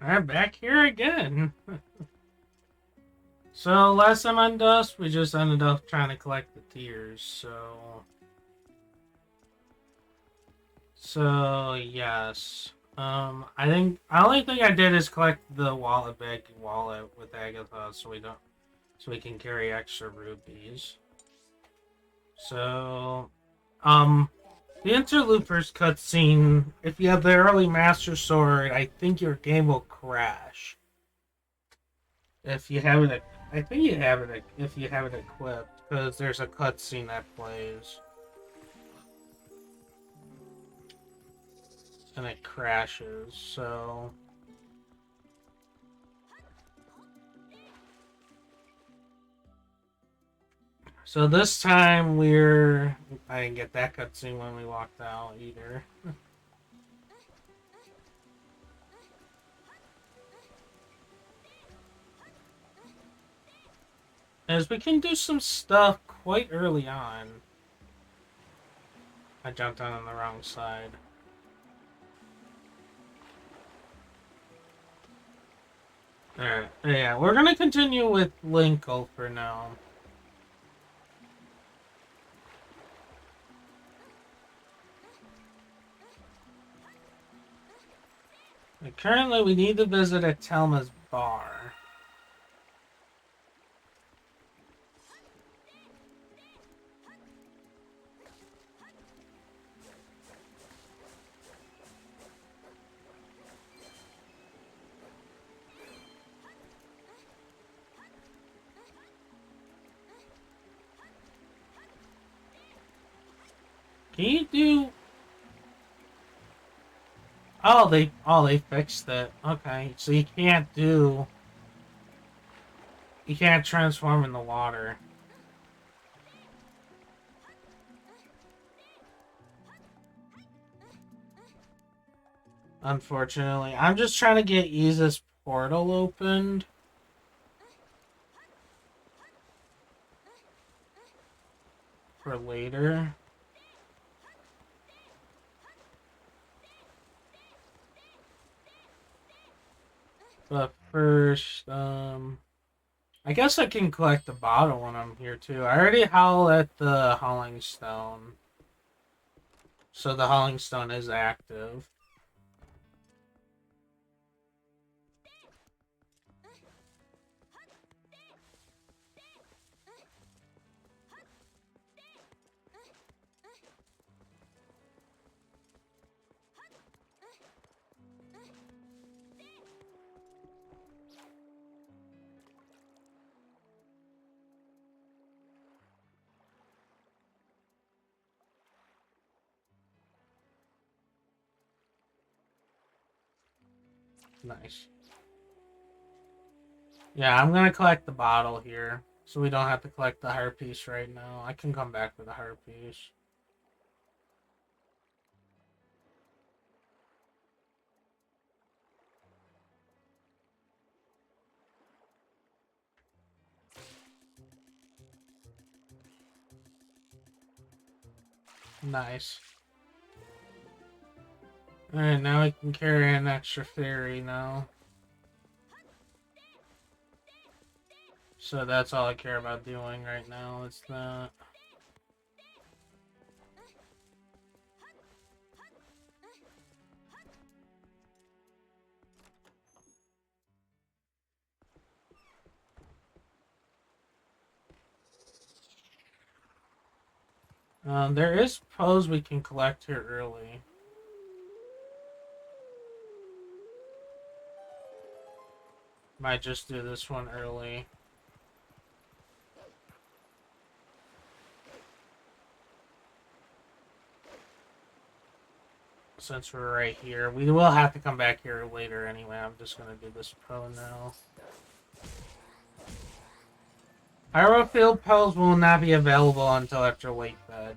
I'm back here again. So last time on Dust, we just ended up trying to collect the tears. So yes. I only think I did is collect the wallet bag wallet with Agatha, so we can carry extra rupees. So, um, the Interloopers cutscene. If you have the early Master Sword, I think your game will crash. If you have it, I think you have it if you have it equipped, because there's a cutscene that plays and it crashes. So this time I didn't get that cutscene when we walked out either. As we can do some stuff quite early on. I jumped on the wrong side. Alright, yeah, we're gonna continue with Linkle for now. And currently, we need to visit a Telma's bar. Can you do... they fixed it. Okay, so you can't transform in the water. Unfortunately, I'm just trying to get Isa's portal opened for later. But first, I guess I can collect the bottle when I'm here too. I already howl at the Howling Stone. So the Howling Stone is active. Nice. Yeah, I'm gonna collect the bottle here. So we don't have to collect the heart piece right now. I can come back with the heart piece. Nice. Alright, now we can carry an extra fairy now. So that's all I care about doing right now. It's that. There is pose we can collect here early. Might just do this one early. Since we're right here. We will have to come back here later anyway. I'm just gonna do this pro now. Pyrofield pose will not be available until after late bed.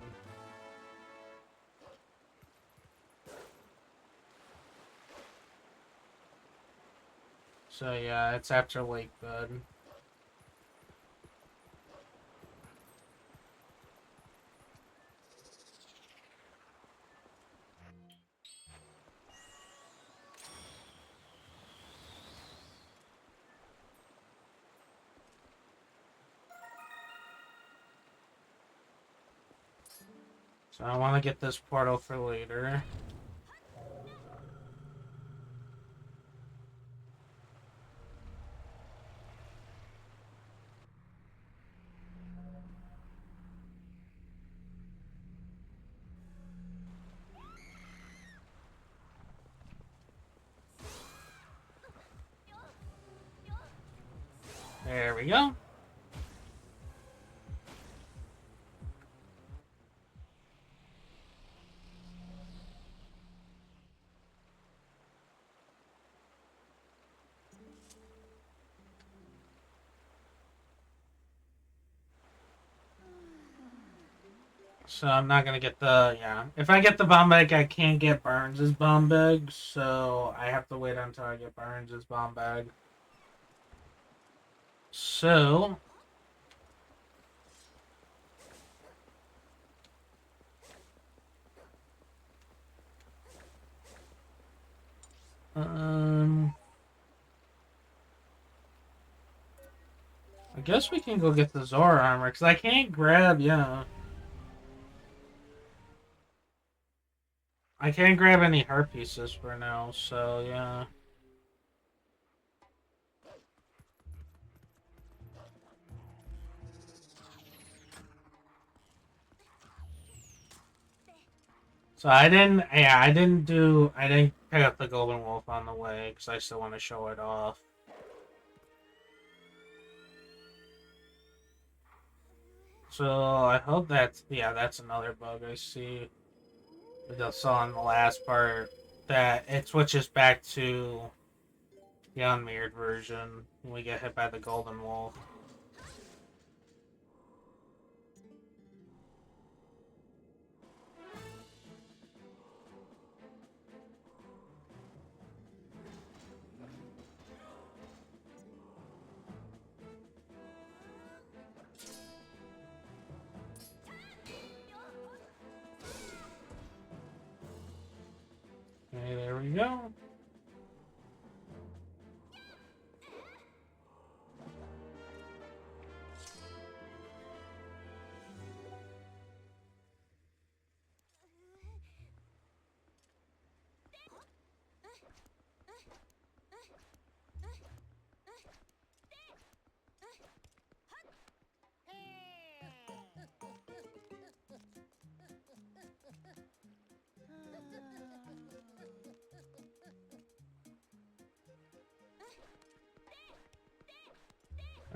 So yeah, it's after late bed. So I want to get this portal for later. There we go. So I'm not gonna get the, yeah. If I get the bomb bag, I can't get Burns' bomb bag, so I have to wait until I get Burns' bomb bag. So I guess we can go get the Zora armor, because I can't grab, yeah. I can't grab any heart pieces for now, so yeah. So I didn't pick up the Golden Wolf on the way, because I still want to show it off. So I hope that's, yeah, that's another bug I see. I saw in the last part that it switches back to the unmirrored version when we get hit by the Golden Wolf. Okay, there we go.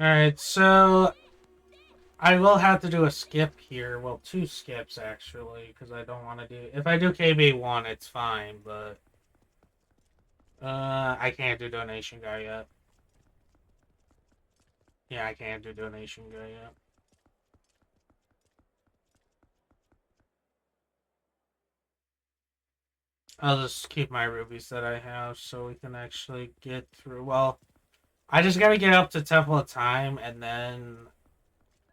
Alright, so I will have to do a skip here. Well, two skips, actually, because I don't want to do... If I do KB1, it's fine, but... I can't do Donation Guy yet. Yeah, I can't do Donation Guy yet. I'll just keep my rubies that I have so we can actually get through. Well, I just gotta get up to Temple of Time, and then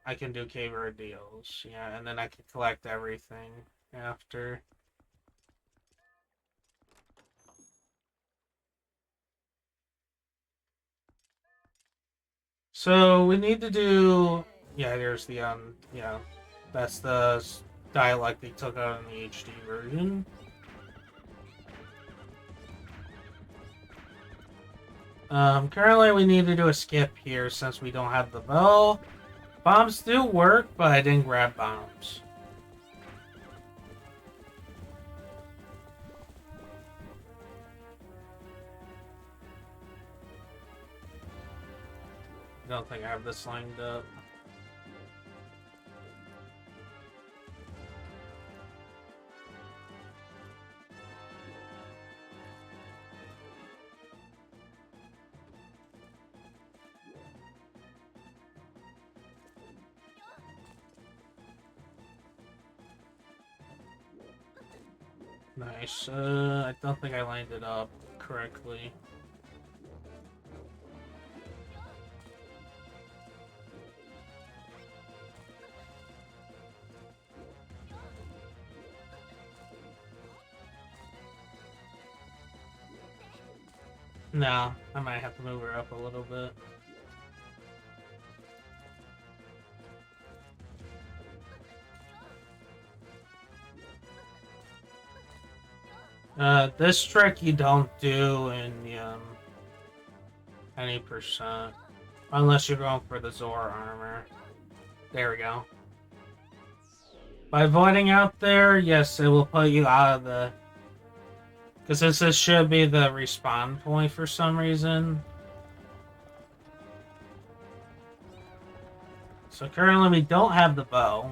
I can do Cave Ordeals. Yeah, and then I can collect everything after. So we need to do... Yeah, there's the, yeah. That's the dialect they took out in the HD version. Currently we need to do a skip here since we don't have the bow. Bombs do work, but I didn't grab bombs. I don't think I have this lined up. Nice. I don't think I lined it up correctly. No, I might have to move her up a little bit. This trick you don't do in the, any percent. Unless you're going for the Zora armor. There we go. By avoiding out there, yes, it will put you out of the... Because this should be the respawn point for some reason. So currently we don't have the bow.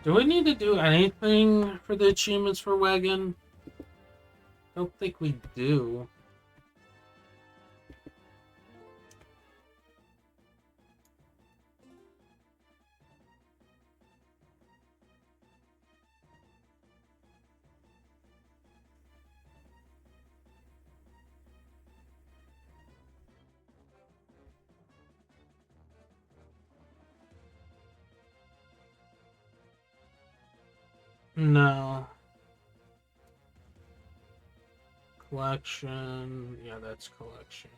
Do we need to do anything for the achievements for Wagon? Don't think we do. No. Collection. Yeah, that's collection.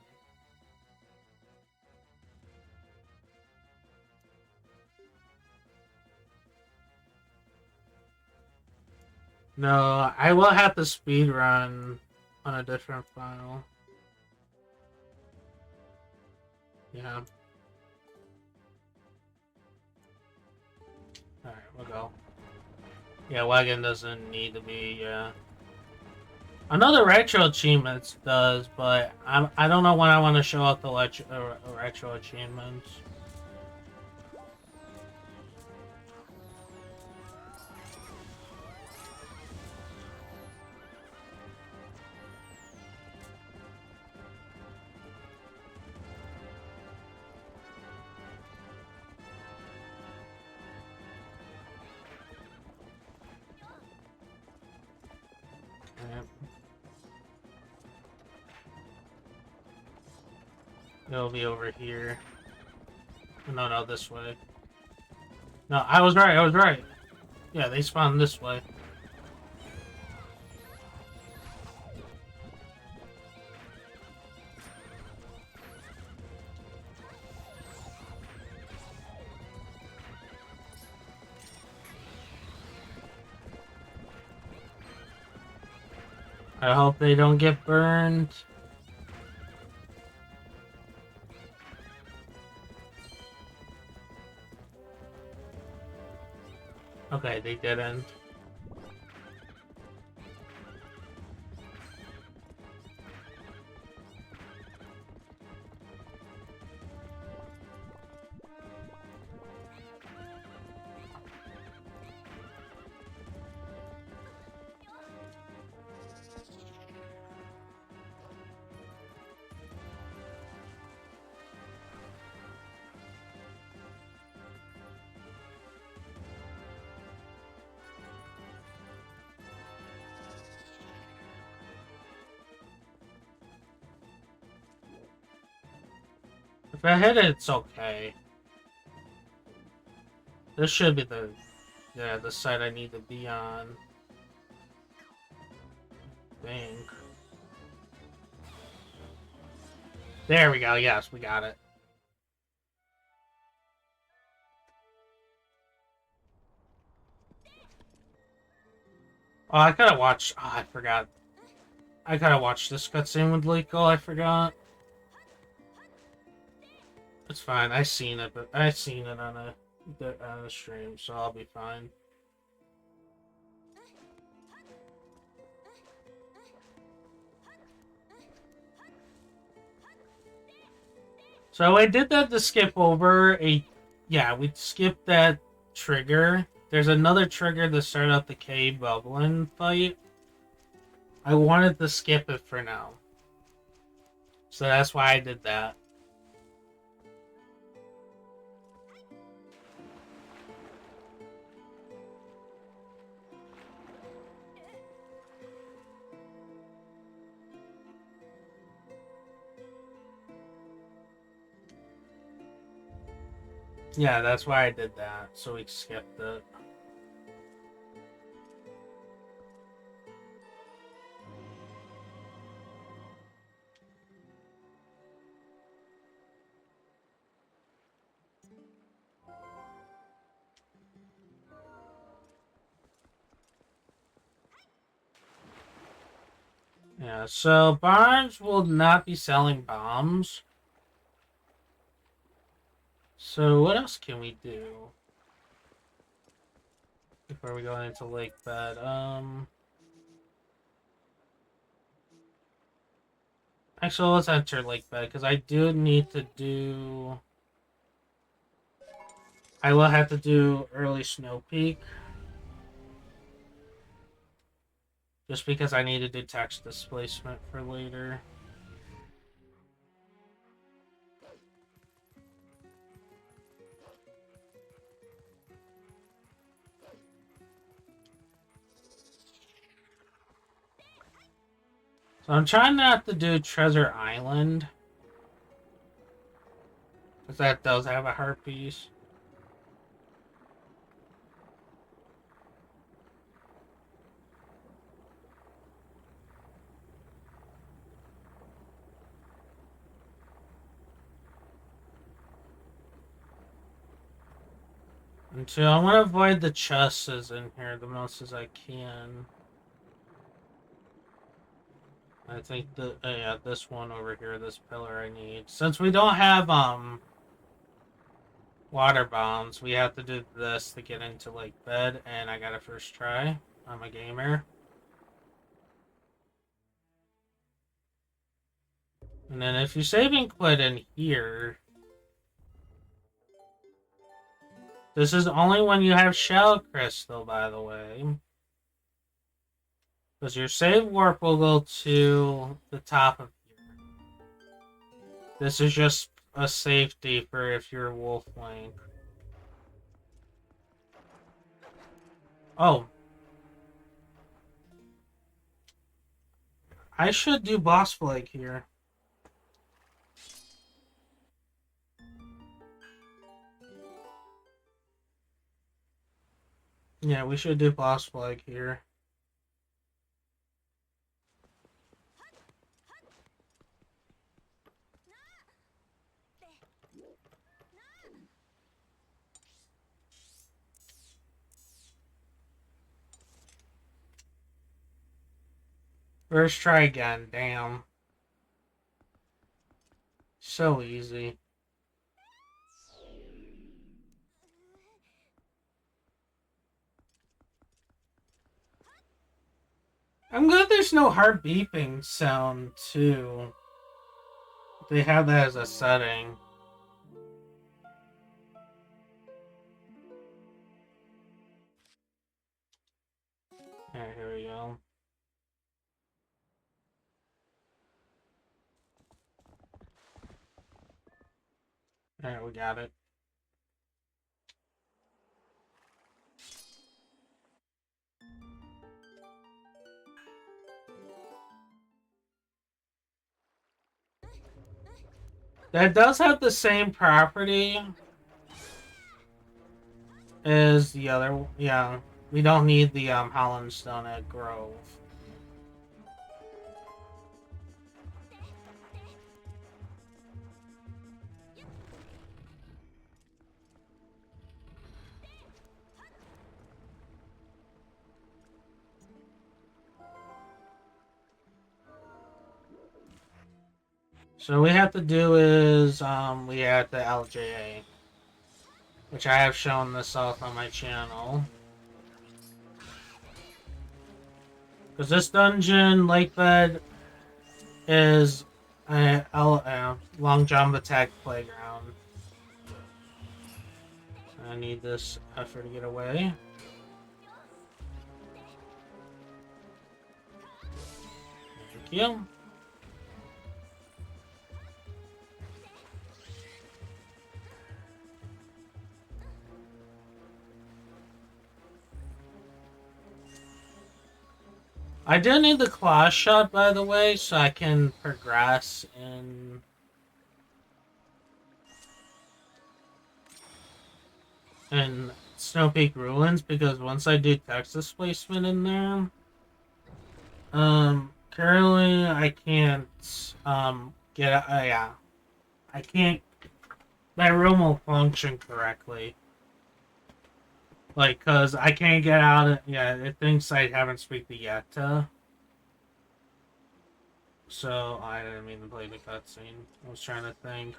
No, I will have to speed run on a different file. Yeah. Alright, we'll go. Yeah, Wagon doesn't need to be, Another retro achievements does, but I don't know when I want to show out the retro achievements. It'll be over here. No, no, this way. No, I was right, I was right. Yeah, they spawn this way. I hope they don't get burned. Okay, they didn't. If I hit it, it's okay. This should be the side I need to be on. I think. There we go, yes, we got it. Oh, I gotta watch. Oh, I forgot. I gotta watch this cutscene with Liko. I forgot. It's fine. I seen it, but I seen it on a stream, so I'll be fine. So I did that to skip over a. Yeah, we skipped that trigger. There's another trigger to start out the cave bubbling fight. I wanted to skip it for now. So that's why I did that. Yeah, that's why I did that. So we skipped it. Yeah, so Barnes will not be selling bombs. So what else can we do before we go into lake bed? Actually, let's enter lake bed because I do need to do. I will have to do early snow peak just because I need to do text displacement for later. So I'm trying not to do Treasure Island because that does have a heart piece. And so I want to avoid the chests in here the most as I can. I think the yeah, this one over here, this pillar I need. Since we don't have water bombs, we have to do this to get into lake bed, and I got a first try. I'm a gamer. And then if you save and quit in here, this is only when you have shell crystal, by the way. Because your save warp will go to the top of here. This is just a safety for if you're a wolf link. Oh. I should do boss flag here. Yeah, we should do boss flag here. First try again, damn. So easy. I'm glad there's no heart beeping sound, too. They have that as a setting. Alright, here we go. Alright, we got it. That does have the same property as the other. Yeah, we don't need the Holland Stone at Grove. So we have to do is we have the LJA, which I have shown this off on my channel. Because this dungeon, Lakebed, is a long jump attack playground. I need this effort to get away. Thank you. I do need the claw shot, by the way, so I can progress in Snow Peak Ruins, because once I do text displacement in there, currently I can't, get, yeah, I can't, my room will function correctly. Like, cause I can't get out of, yeah, it thinks I haven't speak the Yetta. So, I didn't mean to play the cutscene. I was trying to think.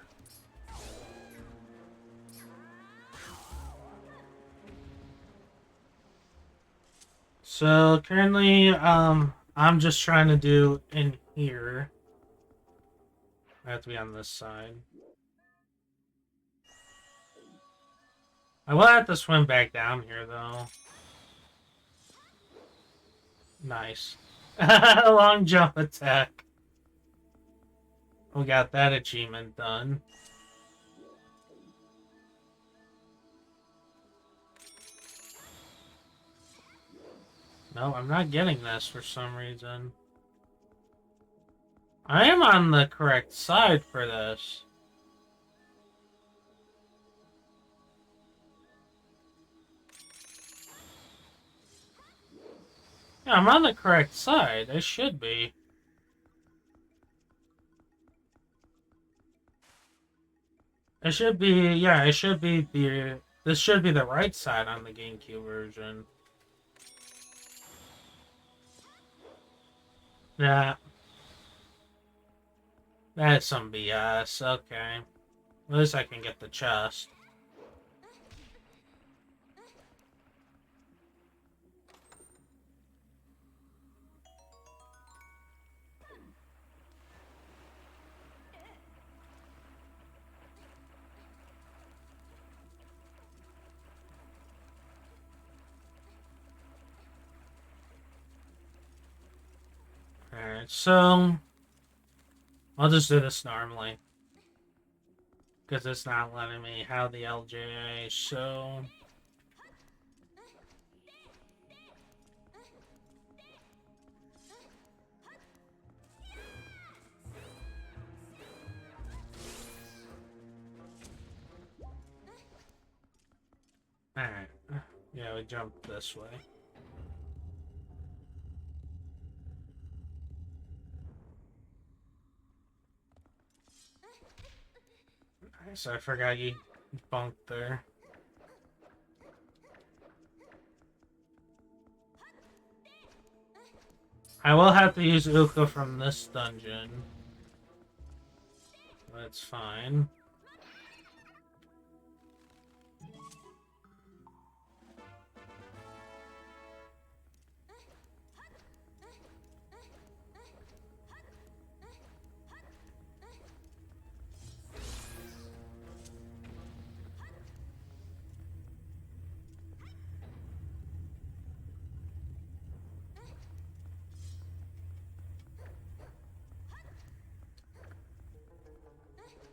So, currently, I'm just trying to do in here. I have to be on this side. I will have to swim back down here, though. Nice. Long jump attack. We got that achievement done. No, I'm not getting this for some reason. I am on the correct side for this. Yeah, I'm on the correct side. I should be. It should be, yeah, it should be the... This should be the right side on the GameCube version. Yeah. That's some BS. Okay. At least I can get the chest. Alright, so... I'll just do this normally. Because it's not letting me have the LJA, so... Alright. Yeah, we jumped this way. Nice, I forgot you bunked there. I will have to use Uka from this dungeon. That's fine.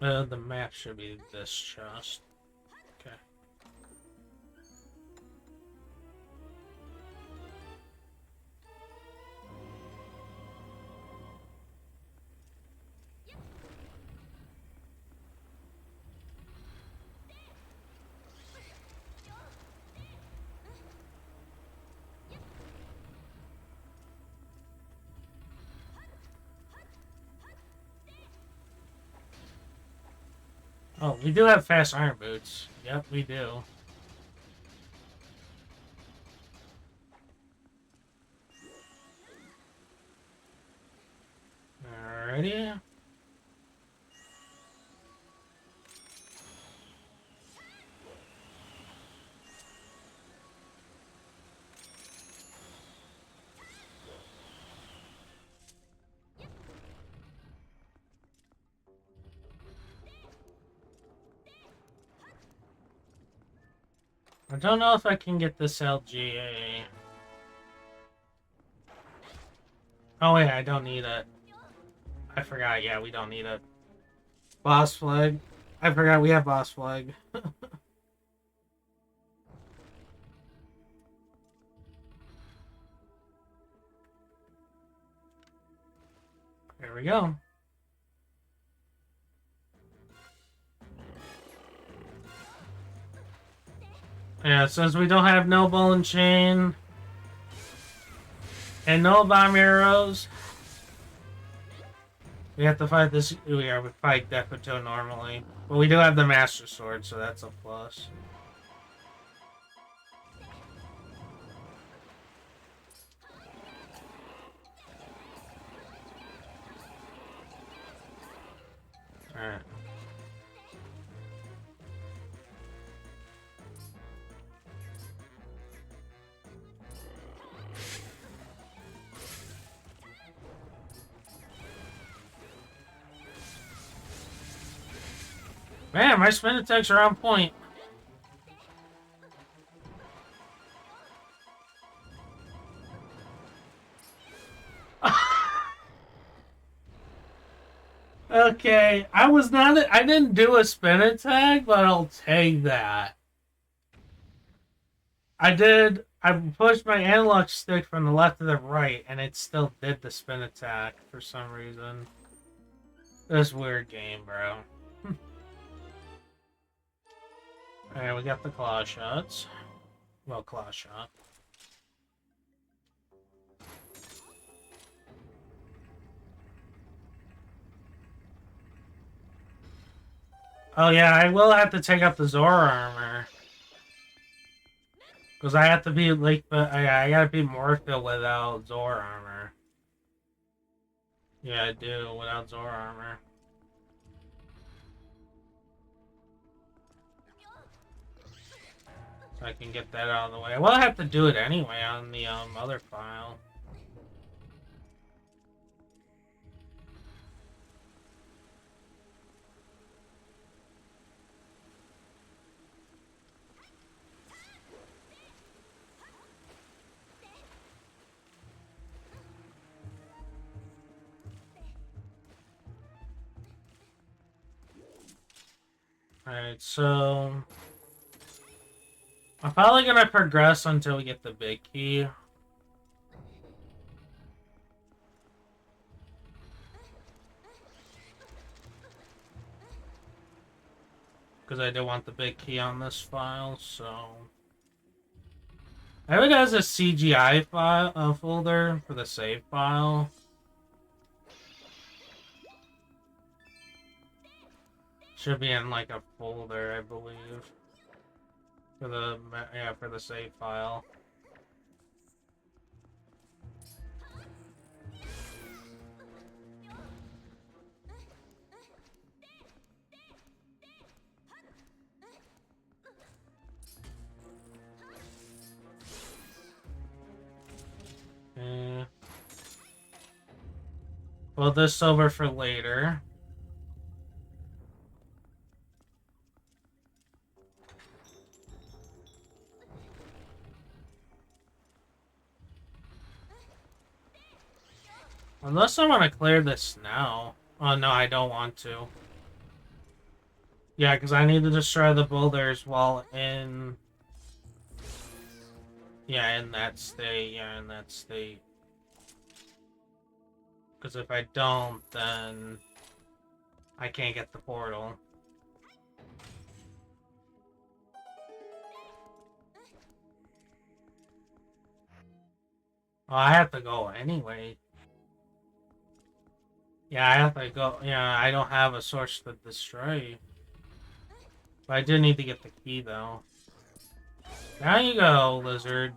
The map should be this chest. Okay. Oh, we do have fast iron boots. Yep, we do. Alrighty. I don't know if I can get this LGA. Oh wait, I don't need it. I forgot, yeah, we don't need it. Boss flag. I forgot we have boss flag. There we go. Yeah, it says we don't have no ball and chain. And no bomb arrows. We have to fight this. We fight Decoto normally. But we do have the Master Sword, so that's a plus. Man, my spin attacks are on point. Okay, I didn't do a spin attack, but I'll take that. I pushed my analog stick from the left to the right, and it still did the spin attack for some reason. This weird game, bro. Alright, we got the claw shots. Well, claw shot. Oh yeah, I will have to take out the Zora armor. Because I have to be like, I gotta be Morphil without Zora armor. Yeah, I do, without Zora armor. So I can get that out of the way. Well, I have to do it anyway on the other file. Alright, so I'm probably gonna progress until we get the big key. Because I do want the big key on this file, so I have it as a CGI file folder for the save file. Should be in like a folder, I believe. For the save file. Well, this over for later. Unless I want to clear this now. Oh, no, I don't want to. Yeah, because I need to destroy the boulders while in... Yeah, in that state. Yeah, in that state. Because if I don't, then... I can't get the portal. Oh, I have to go anyway. Yeah, I have to go. Yeah, I don't have a source to destroy. But I do need to get the key, though. Down you go, lizard.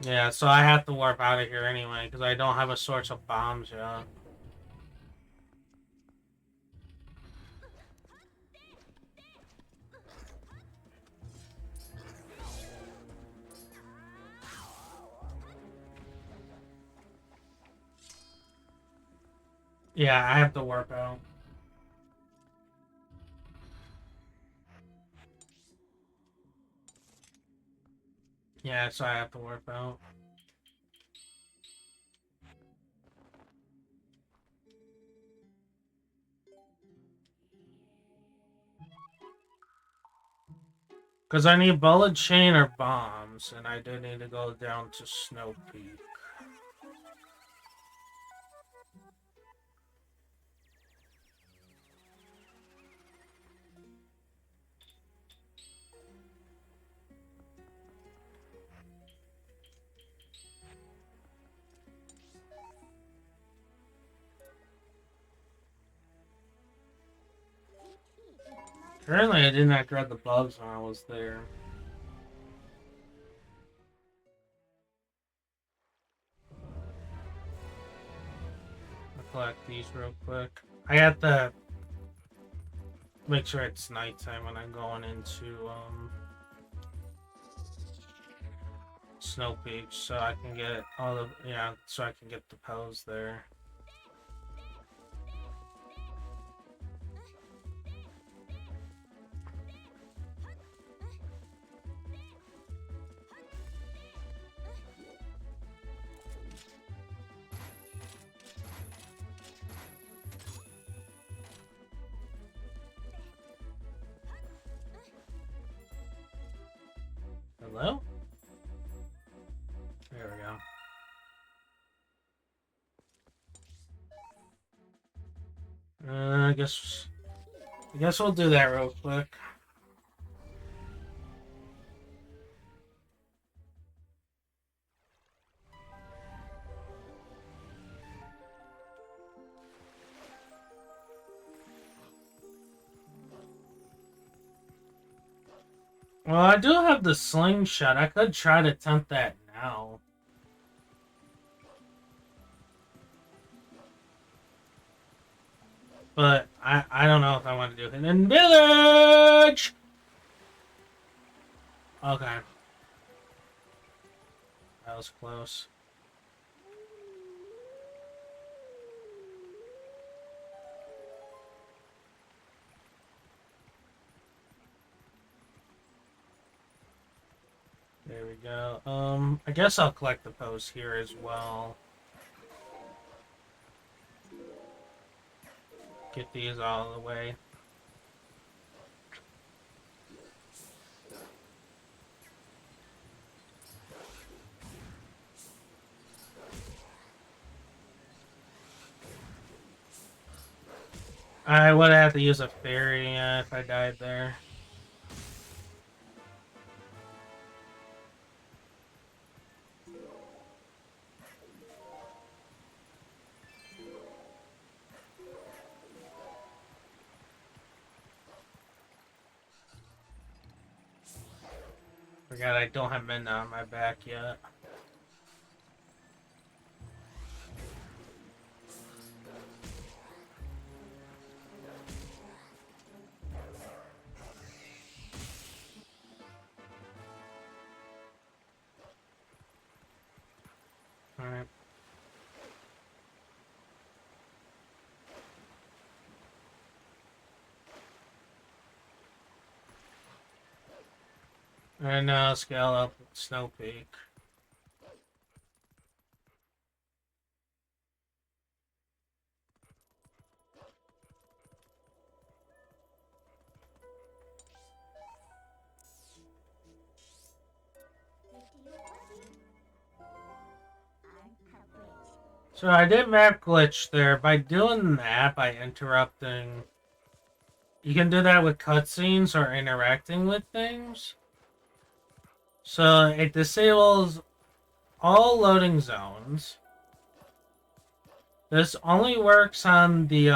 Yeah, so I have to warp out of here anyway, because I don't have a source of bombs yet. Yeah, I have to warp out. Yeah, so I have to warp out. Because I need bullet chain or bombs, and I do need to go down to Snow Peak. Apparently I did not grab the bugs when I was there. I'll collect these real quick. I got the... make sure it's nighttime when I'm going into Snow Peak, so I can get all of so I can get the pose there. Hello? There we go. I guess we'll do that real quick. Well, I do have the slingshot. I could try to attempt that now. But I don't know if I want to do it in village. Okay. That was close. There we go. I guess I'll collect the post here as well. Get these all the way. I would have to use a fairy if I died there. Forgot I don't have Midna on my back yet. Alright. And now scale up Snow Peak. So I did map glitch there. By doing that, by interrupting... You can do that with cutscenes or interacting with things. So it disables all loading zones. This only works on the,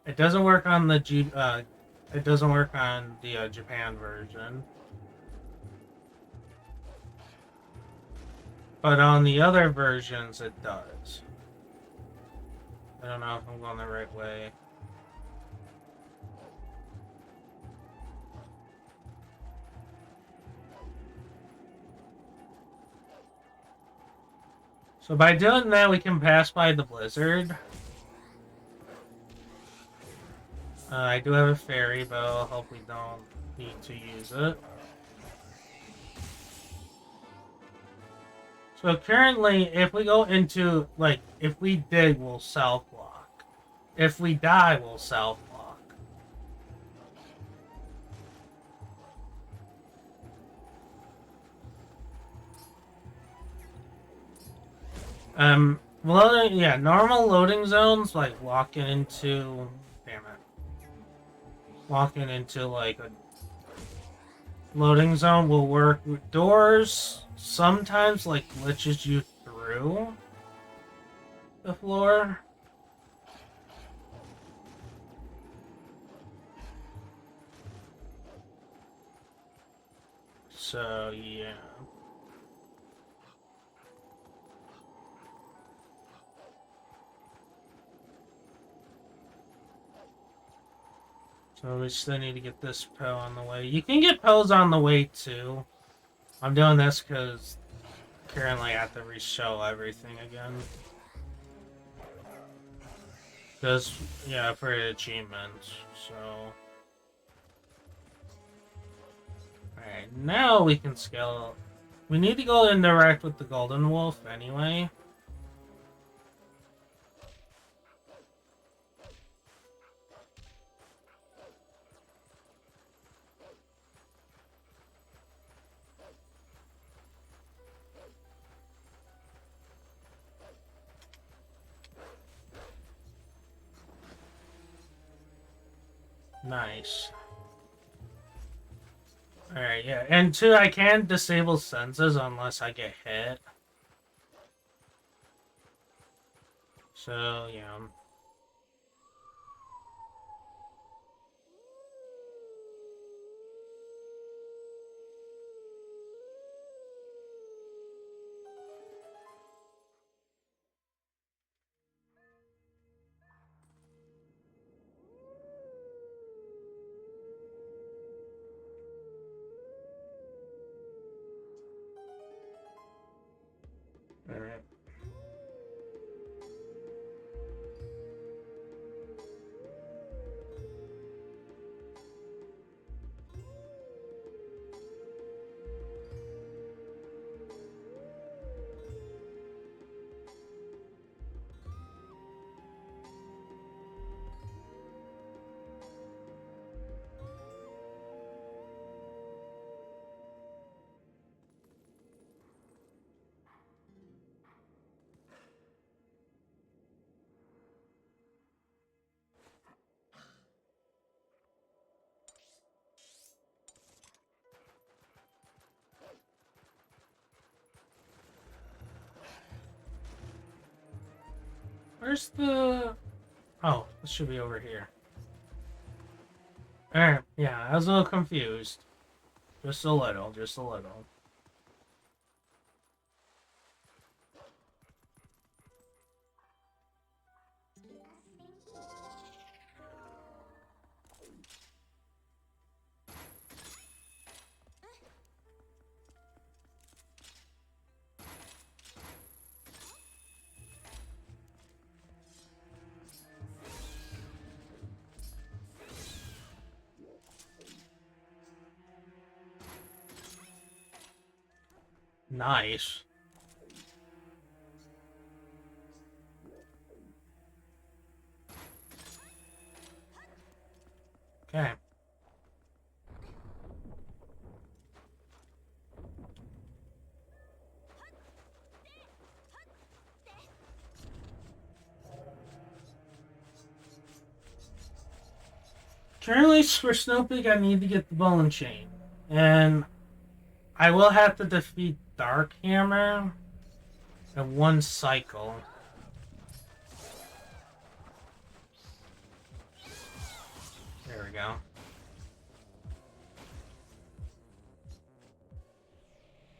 it doesn't work on the it doesn't work on the Japan version. But on the other versions, it does. I don't know if I'm going the right way. So by doing that, we can pass by the blizzard. I do have a fairy, but I hope we don't need to use it. So currently, if we go into, like, if we dig, we'll self-block. If we die, we'll self-block. Normal loading zones, like walking into, walking into like a loading zone will work. Doors sometimes like glitches you through the floor. So yeah. So we still need to get this pill on the way. You can get pills on the way too. I'm doing this because currently I have to re-show everything again. Because, yeah, for achievements, so... Alright, now we can scale... We need to go indirect with the Golden Wolf anyway. Nice. Alright, yeah. And two, I can't disable senses unless I get hit. So, yeah. Alright. Where's the... Oh, this should be over here. Alright, yeah, I was a little confused. Just a little, just a little. Nice. Okay. Currently, for Snowpeak, I need to get the ball and chain. And I will have to defeat Dark Hammer in one cycle. There we go.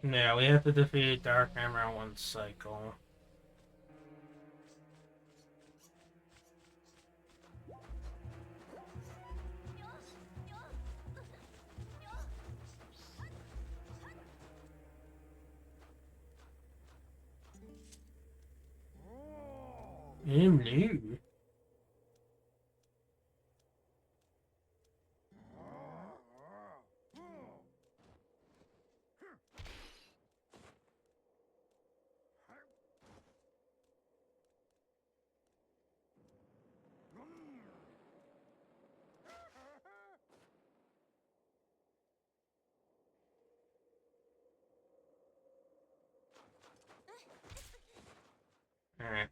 Yeah, we have to defeat Dark Hammer in one cycle. No. Alright.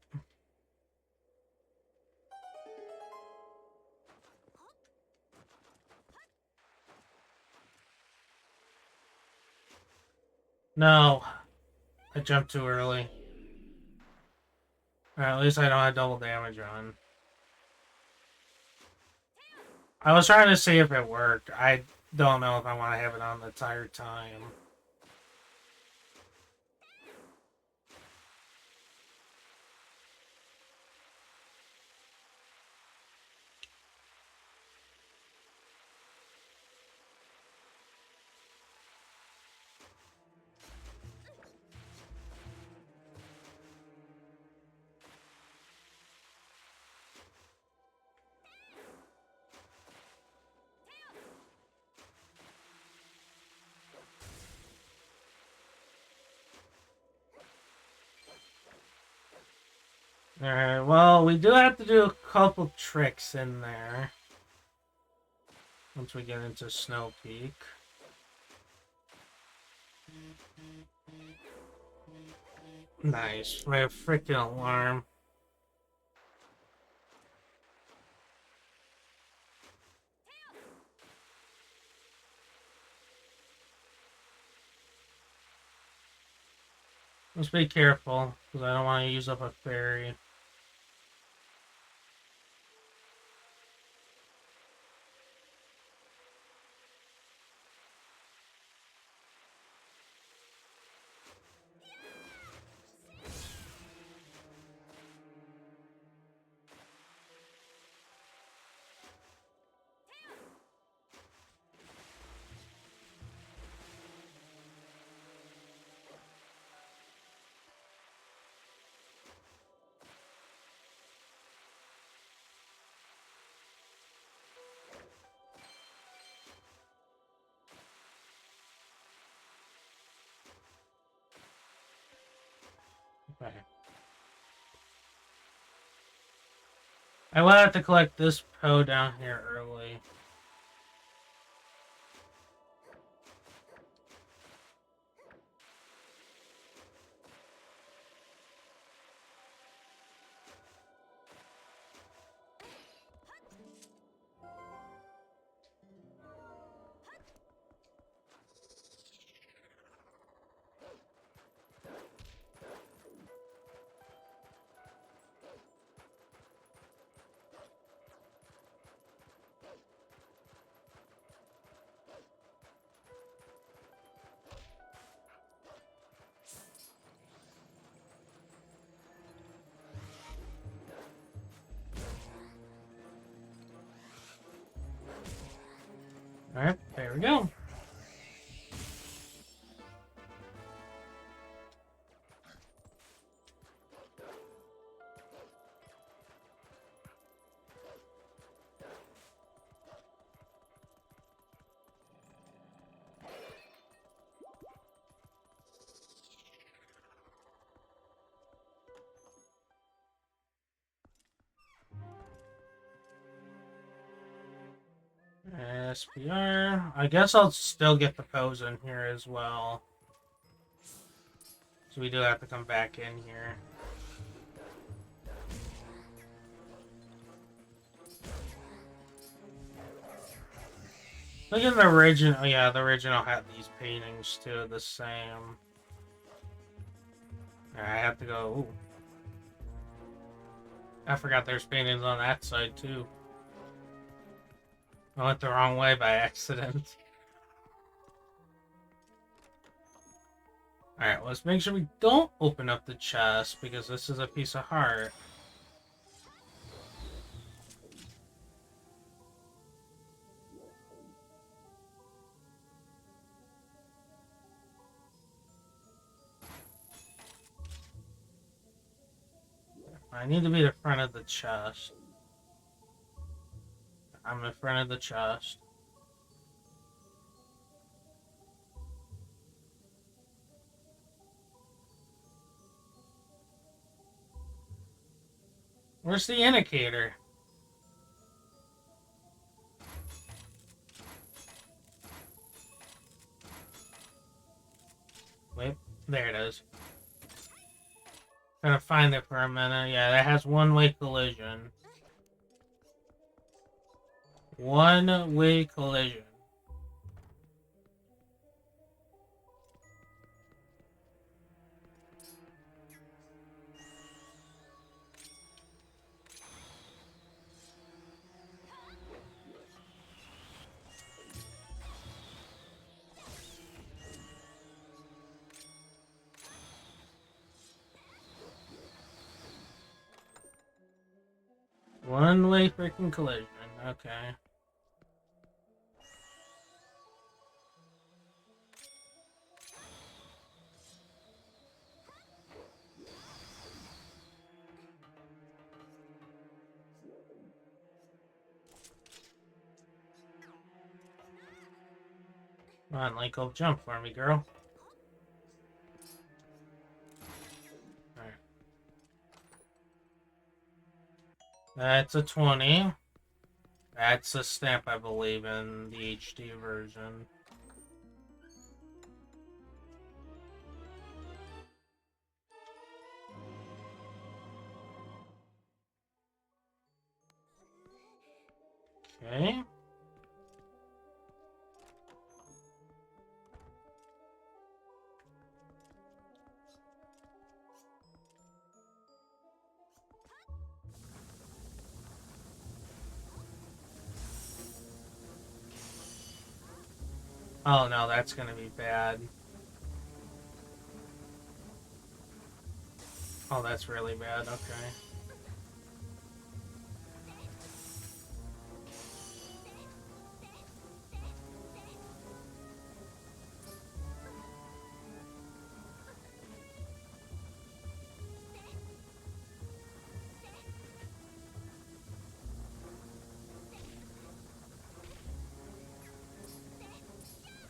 No. I jumped too early. Alright, at least I don't have double damage on. I was trying to see if it worked. I don't know if I want to have it on the entire time. Alright, well, we do have to do a couple tricks in there. Once we get into Snow Peak. Nice. My freaking alarm. Let's be careful, because I don't want to use up a fairy. Okay. I will have to collect this Poe down here early. Alright, there we go. SPR. I guess I'll still get the pose in here as well. So we do have to come back in here. Look at the original. Oh, yeah, the original had these paintings too, the same. Alright, I have to go. Ooh. I forgot there's paintings on that side too. I went the wrong way by accident. Alright, let's make sure we don't open up the chest because this is a piece of heart. I need to be the front of the chest. I'm in front of the chest. Where's the indicator? Wait, there it is. Gonna find it for a minute. Yeah, that has one-way collision. One-way collision. One-way freaking collision. Okay. Come on, Link, go jump for me, girl. Alright. That's a 20. That's a stamp, I believe, in the HD version. Okay. Oh no, that's gonna be bad. Oh, that's really bad, okay.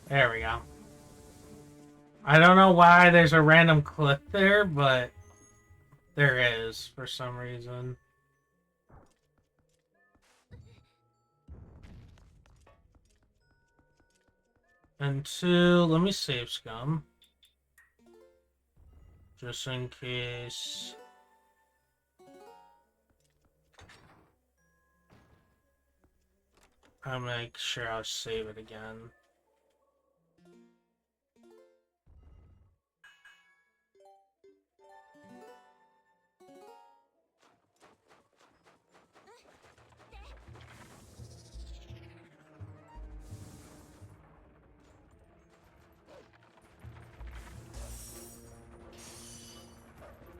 There we go. I don't know why there's a random clip there, but there is for some reason. And two, let me save scum. Just in case. I'll make sure I'll save it again.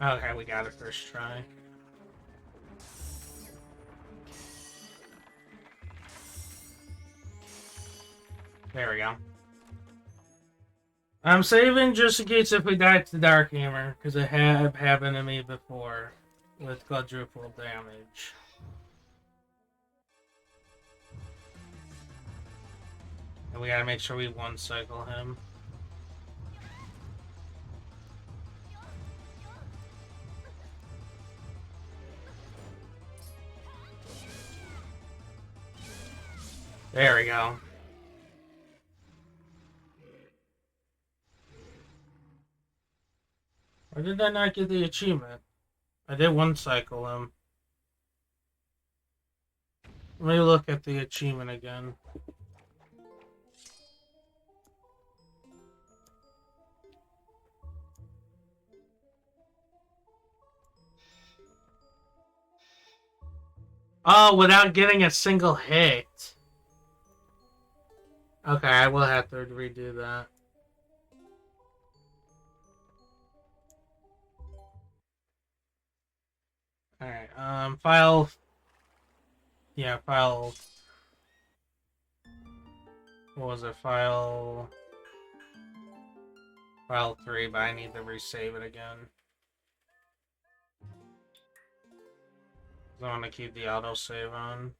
Okay, we got it first try. There we go. I'm saving just in case if we die to Dark Hammer, because it had happened to me before with quadruple damage. And we gotta make sure we one cycle him. There we go. Or did I not get the achievement? I did one cycle him. Let me look at the achievement again. Oh, without getting a single hit. Okay, I will have to redo that. Alright, file... Yeah, file... What was it? File 3, but I need to resave it again. I want to keep the autosave on.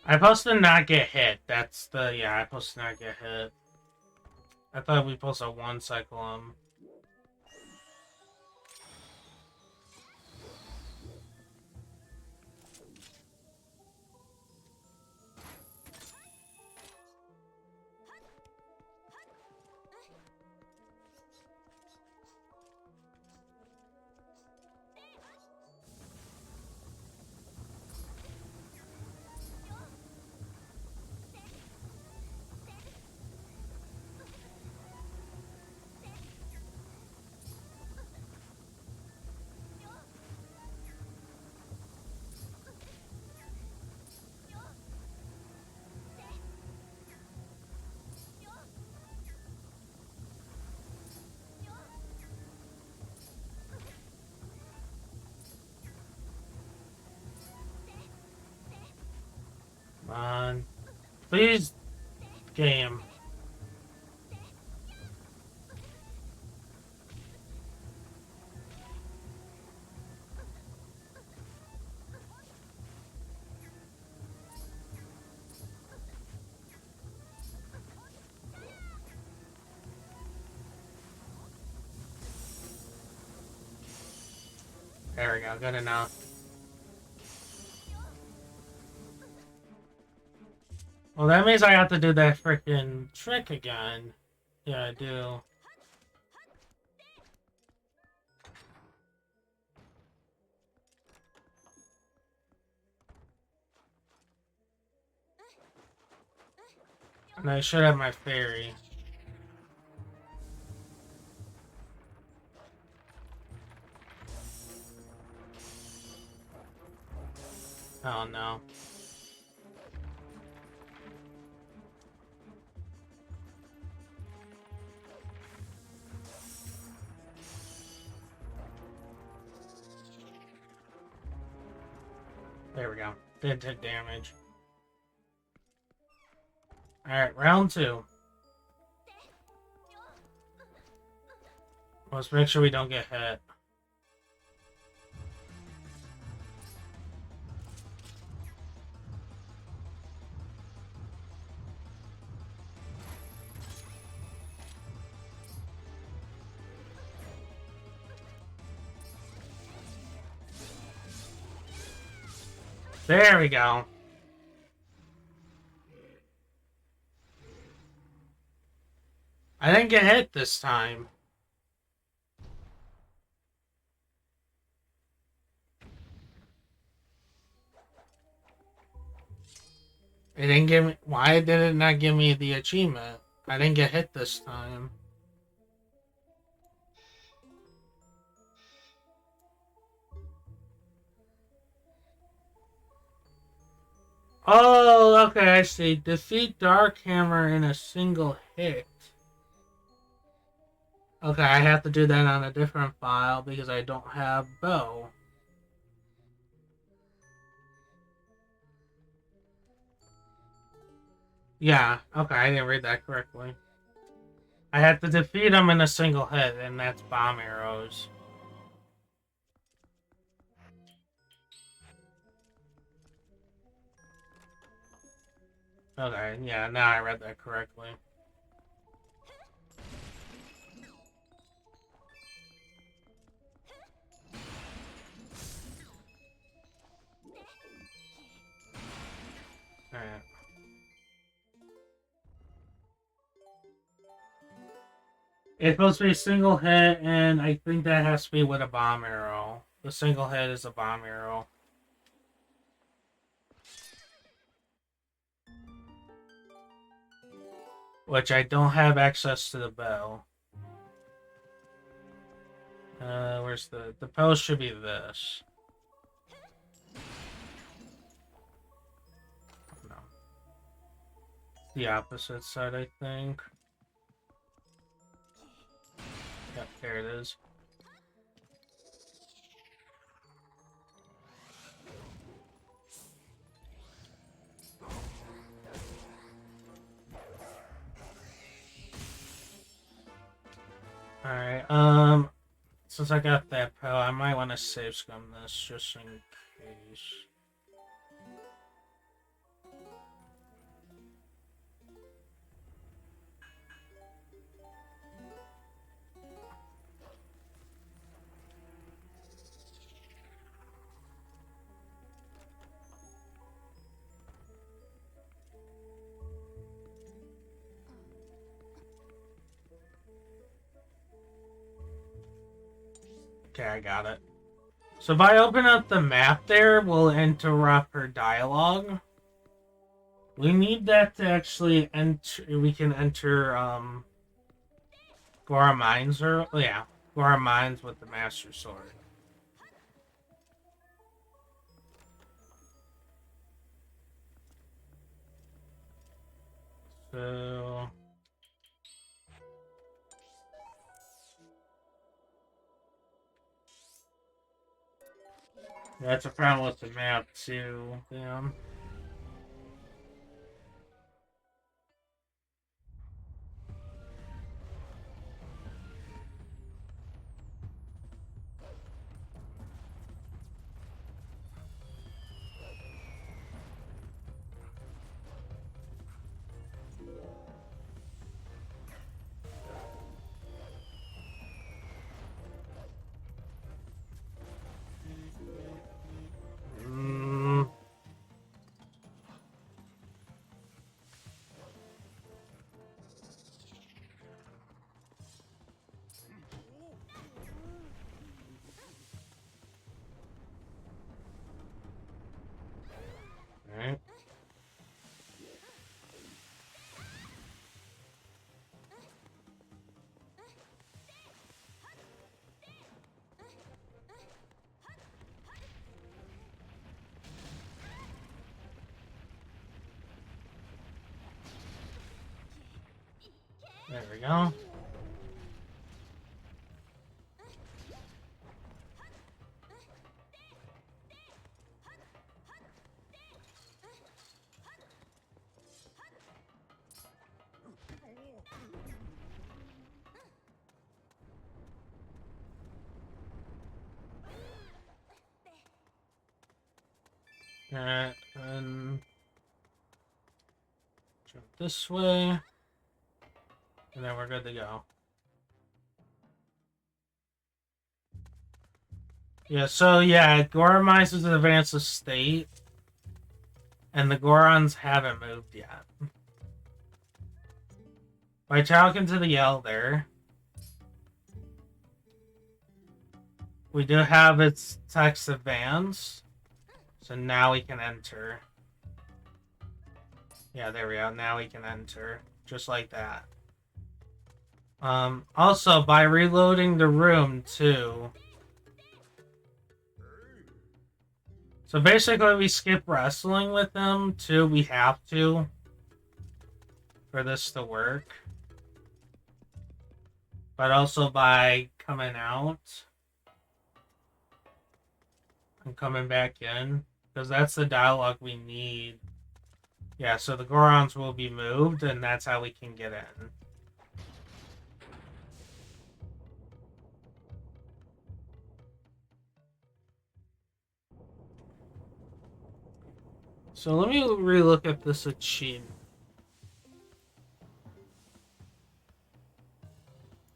I'm supposed to not get hit. That's the... Yeah, I'm supposed to not get hit. I thought we were supposed to one cycle him. Come on. Please, game. There we go, good enough. Well, that means I have to do that freaking trick again. Yeah, I do. And I should have my fairy. Oh no. There we go. Did take damage. Alright, round 2. Let's make sure we don't get hit. There we go. I didn't get hit this time. It didn't give me. Why did it not give me the achievement? I didn't get hit this time. Oh, okay, I see. Defeat Dark Hammer in a single hit. Okay, I have to do that on a different file because I don't have bow. Yeah, okay, I didn't read that correctly. I have to defeat him in a single hit, and that's bomb arrows. Okay, yeah, now I read that correctly. Alright. It's supposed to be a single hit, and I think that has to be with a bomb arrow. The single hit is a bomb arrow. Which I don't have access to the bow. Where's the bow should be this. No. The opposite side, I think. Yep, there it is. Alright, since I got that PO, I might want to save scum this just in case. Okay, I got it. So if I open up the map there, we'll interrupt her dialogue. We need that to actually enter. We can enter Gora Mines, or yeah, Gora Mines with the Master Sword. So that's a problem with the map too. Yeah. There we go. Alright, and jump this way, and then we're good to go. Yeah, so yeah, Goramize is an advanced state, and the Gorons haven't moved yet. By talking to the Elder, we do have its text advance, so now we can enter. Yeah, there we go. Now we can enter, just like that. Also, by reloading the room, too. So basically, we skip wrestling with them, too. We have to, for this to work. But also by coming out and coming back in, because that's the dialogue we need. Yeah, so the Gorons will be moved, and that's how we can get in. So let me relook at this achievement.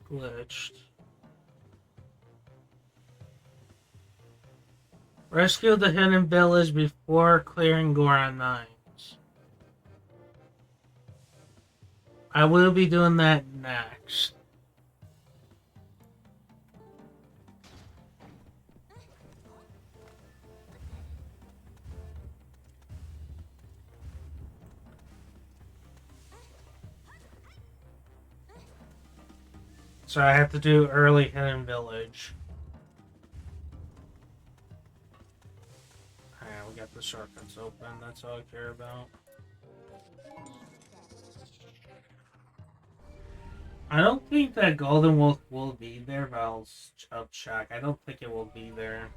Glitched. Rescue the hidden village before clearing Goron Mines. I will be doing that next. So I have to do early hidden village. Alright, we got the shortcuts open. That's all I care about. I don't think that Golden Wolf will be there, but I'll check. I don't think it will be there.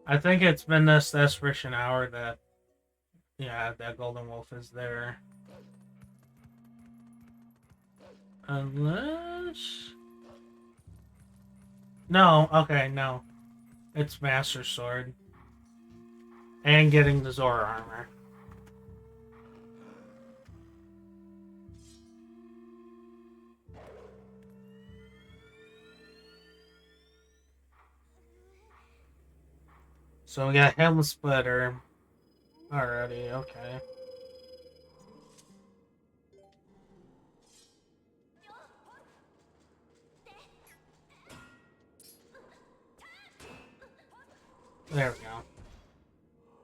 I think it's been this desperation hour that, yeah, that Golden Wolf is there. Unless... No, okay, no. It's Master Sword. And getting the Zora armor. So we got Helm Splitter already, okay. There we go.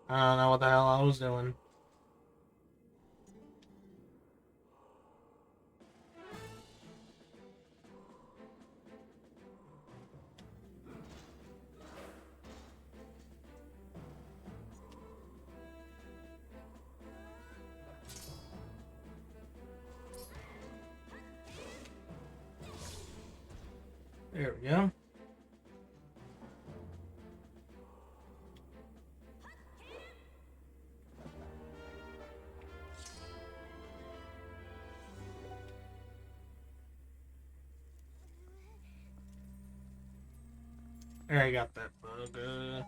I don't know what the hell I was doing. There we go. There, I got that bug.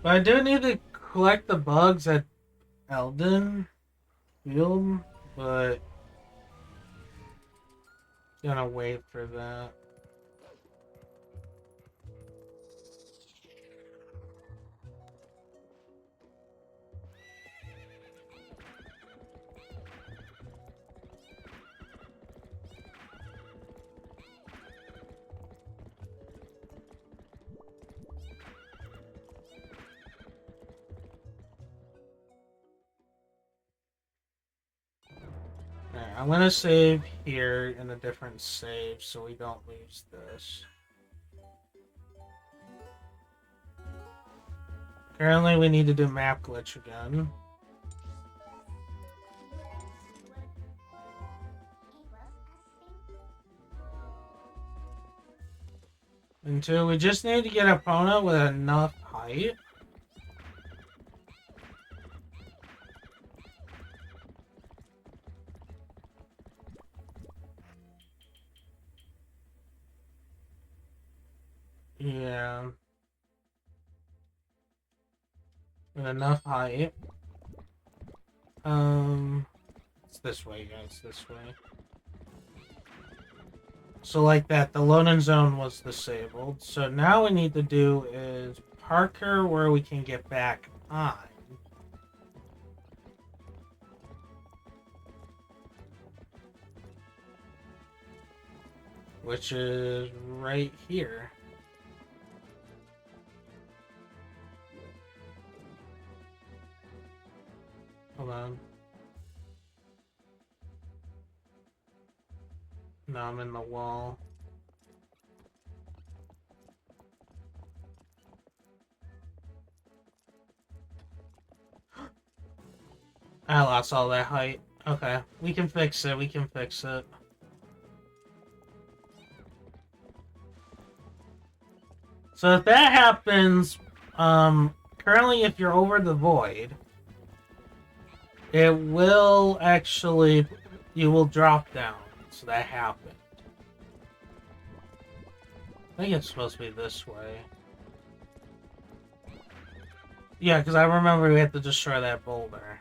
But I do need to collect the bugs at Elden Field, but gonna wait for that. I'm gonna save here in a different save so we don't lose this. Currently, we need to do map glitch again. And two, we just need to get an opponent with enough height. Yeah. With enough height. It's this way, guys, this way. So like that, the loading zone was disabled. So now we need to do is park her where we can get back on. Which is right here. Hold on. No, I'm in the wall. I lost all that height. Okay, we can fix it, we can fix it. So if that happens, currently if you're over the void, it will actually, you will drop down. So that happened. I think it's supposed to be this way. Yeah, because I remember we had to destroy that boulder.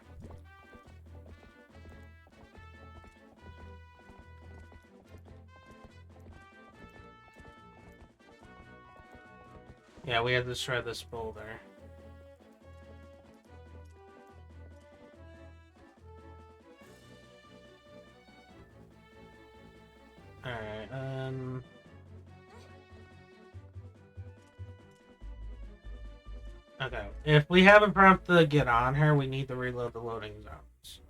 Yeah, we had to destroy this boulder. Alright, okay, if we have a prompt to get on her, we need to reload the loading zones.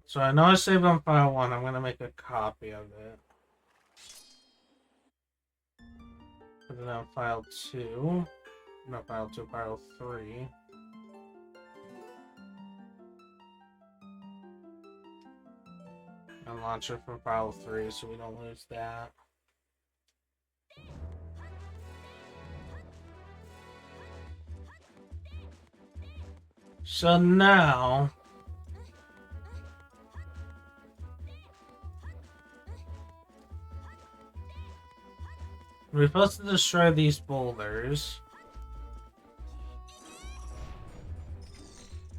So I know I saved on file 1, I'm gonna make a copy of it. Put it on file 2. Not file 2, file 3. And launch it from file 3 so we don't lose that. So now we're supposed to destroy these boulders.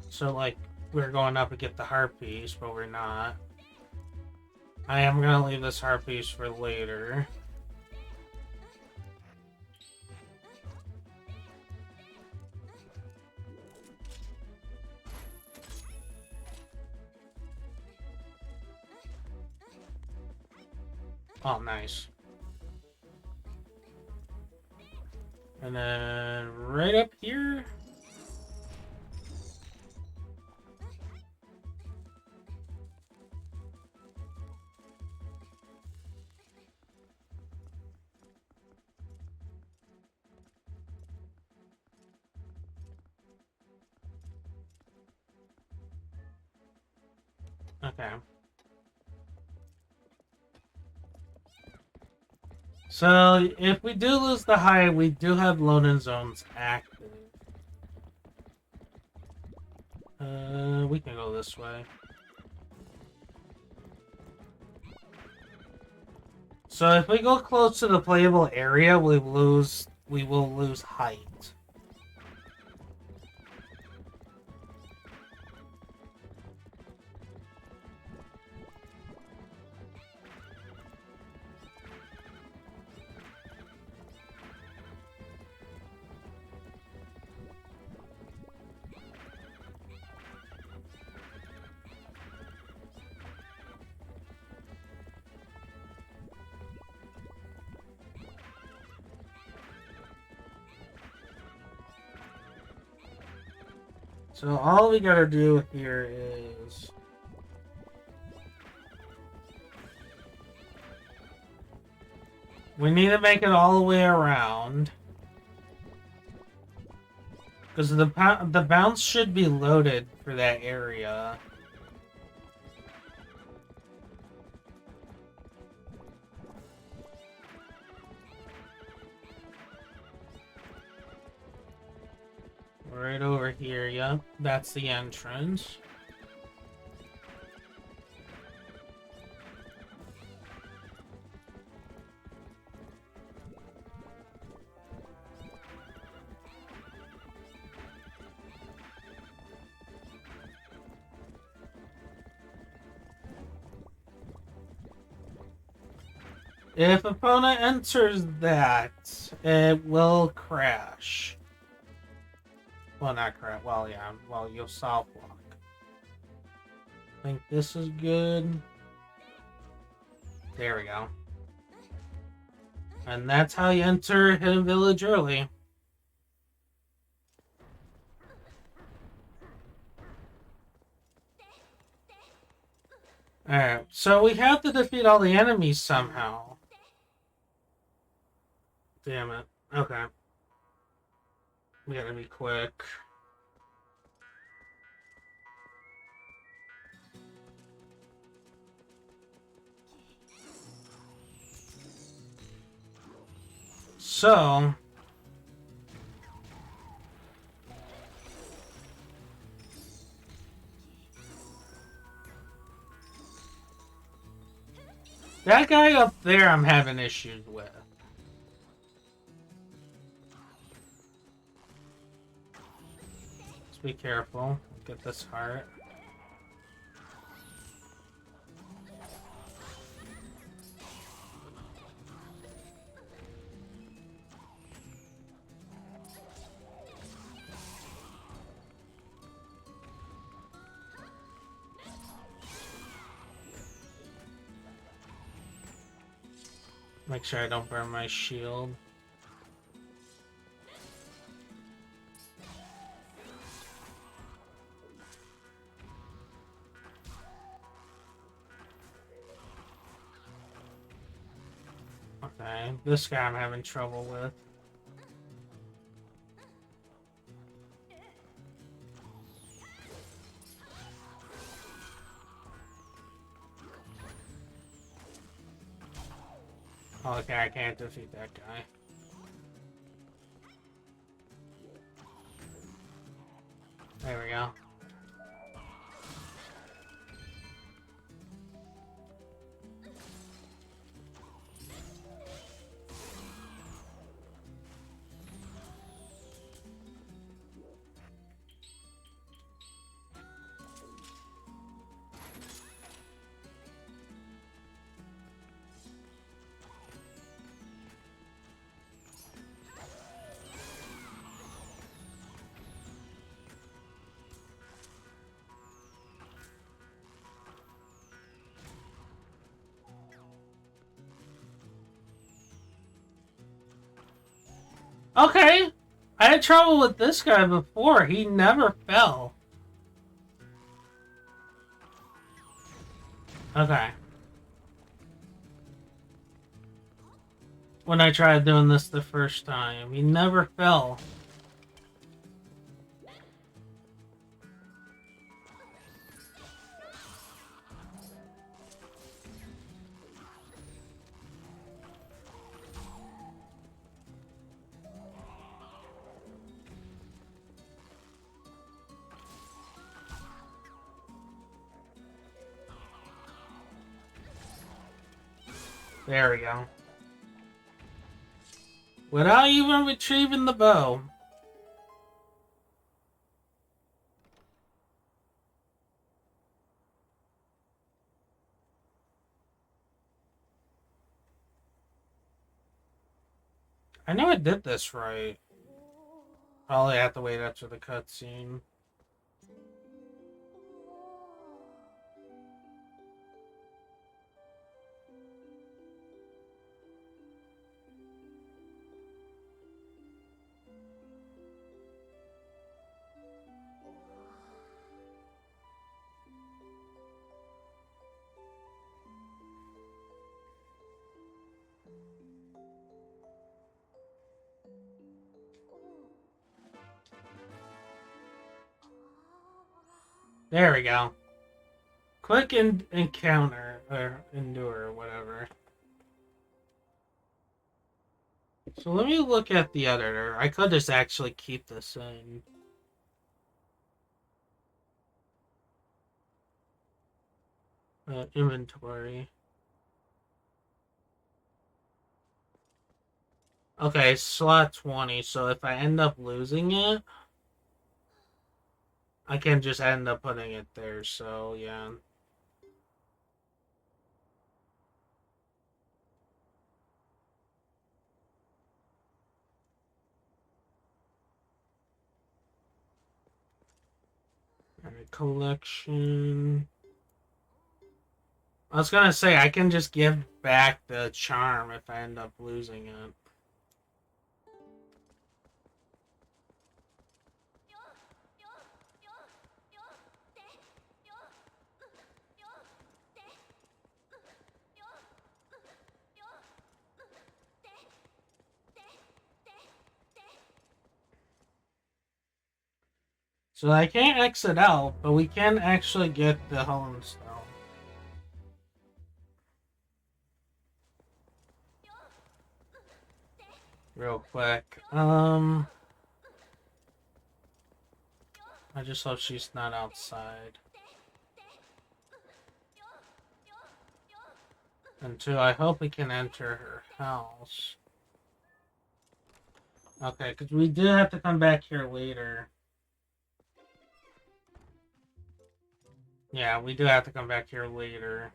So like we're going up to get the heart piece, but we're not. I am gonna leave this heart piece for later. Oh, nice. And then right up here. Okay. So, if we do lose the height, we do have loading zones active. We can go this way. So if we go close to the playable area, we will lose height. So all we gotta do here is... we need to make it all the way around. Because the bounce should be loaded for that area. Right over here, yep. That's the entrance. If opponent enters that, it will crash. Well, not crash. Well, yeah. Well, you'll soft lock. I think this is good. There we go. And that's how you enter Hidden Village early. Alright, so we have to defeat all the enemies somehow. Damn it. Okay. We gotta be quick. So... that guy up there I'm having issues with. Let's be careful. Get this heart. Make sure I don't burn my shield. Okay, this guy I'm having trouble with. Oh, okay, I can't defeat that guy. There we go. Okay! I had trouble with this guy before. He never fell. Okay. When I tried doing this the first time, he never fell. There we go. Without even retrieving the bow. I know I did this right. Probably have to wait after the cutscene. There we go. Quick encounter, or endure, or whatever. So let me look at the editor. I could just actually keep this in. Inventory. Okay, slot 20, so if I end up losing it, I can just end up putting it there, so yeah. Alright, collection. I was gonna say, I can just give back the charm if I end up losing it. So I can't exit out, but we can actually get the Hone Stone. Real quick. I just hope she's not outside. And two, I hope we can enter her house. Okay, because we do have to come back here later. Yeah, we do have to come back here later.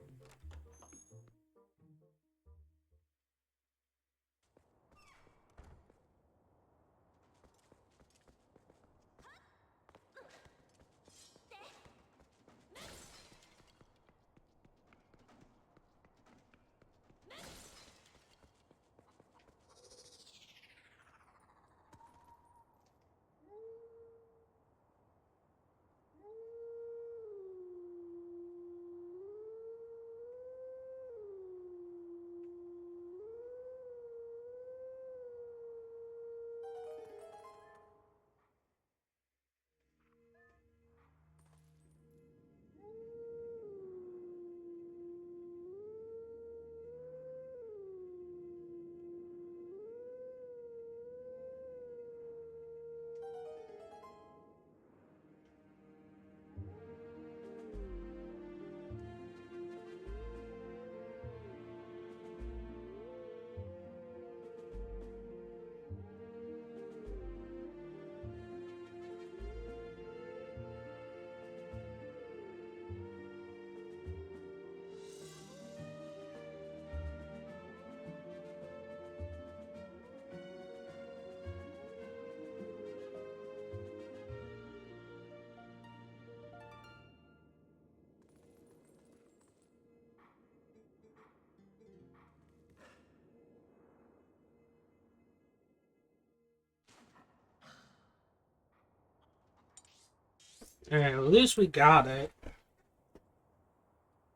Alright, at least we got it.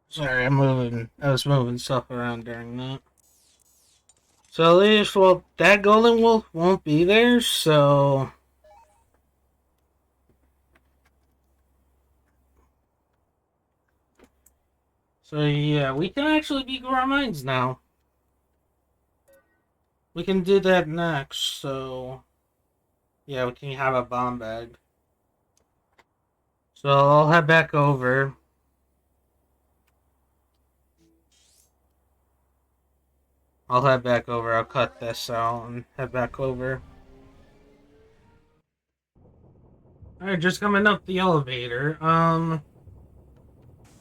Sorry, I was moving stuff around during that. So at least, well, that golden wolf won't be there, so... So yeah, we can actually be Gourmets now. We can do that next, so... Yeah, we can have a bomb bag. So I'll head back over. I'll cut this out and head back over. Alright, just coming up the elevator.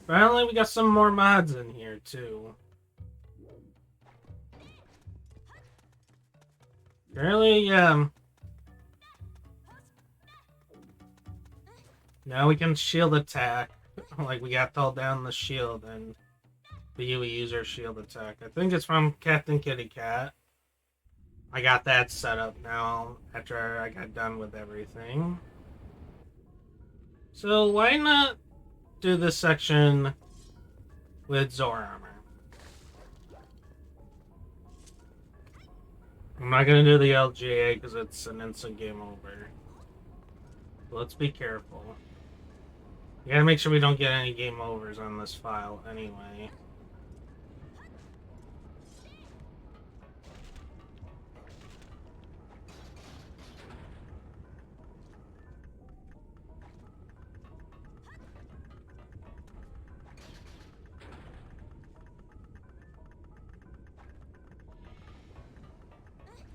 Apparently we got some more mods in here, too. Apparently, now we can shield attack. Like, we got to hold down the shield and the UE user shield attack. I think it's from Captain Kitty Cat. I got that set up now after I got done with everything. So why not do this section with Zor armor? I'm not gonna do the LGA because it's an instant game over. Let's be careful. We gotta make sure we don't get any game overs on this file anyway.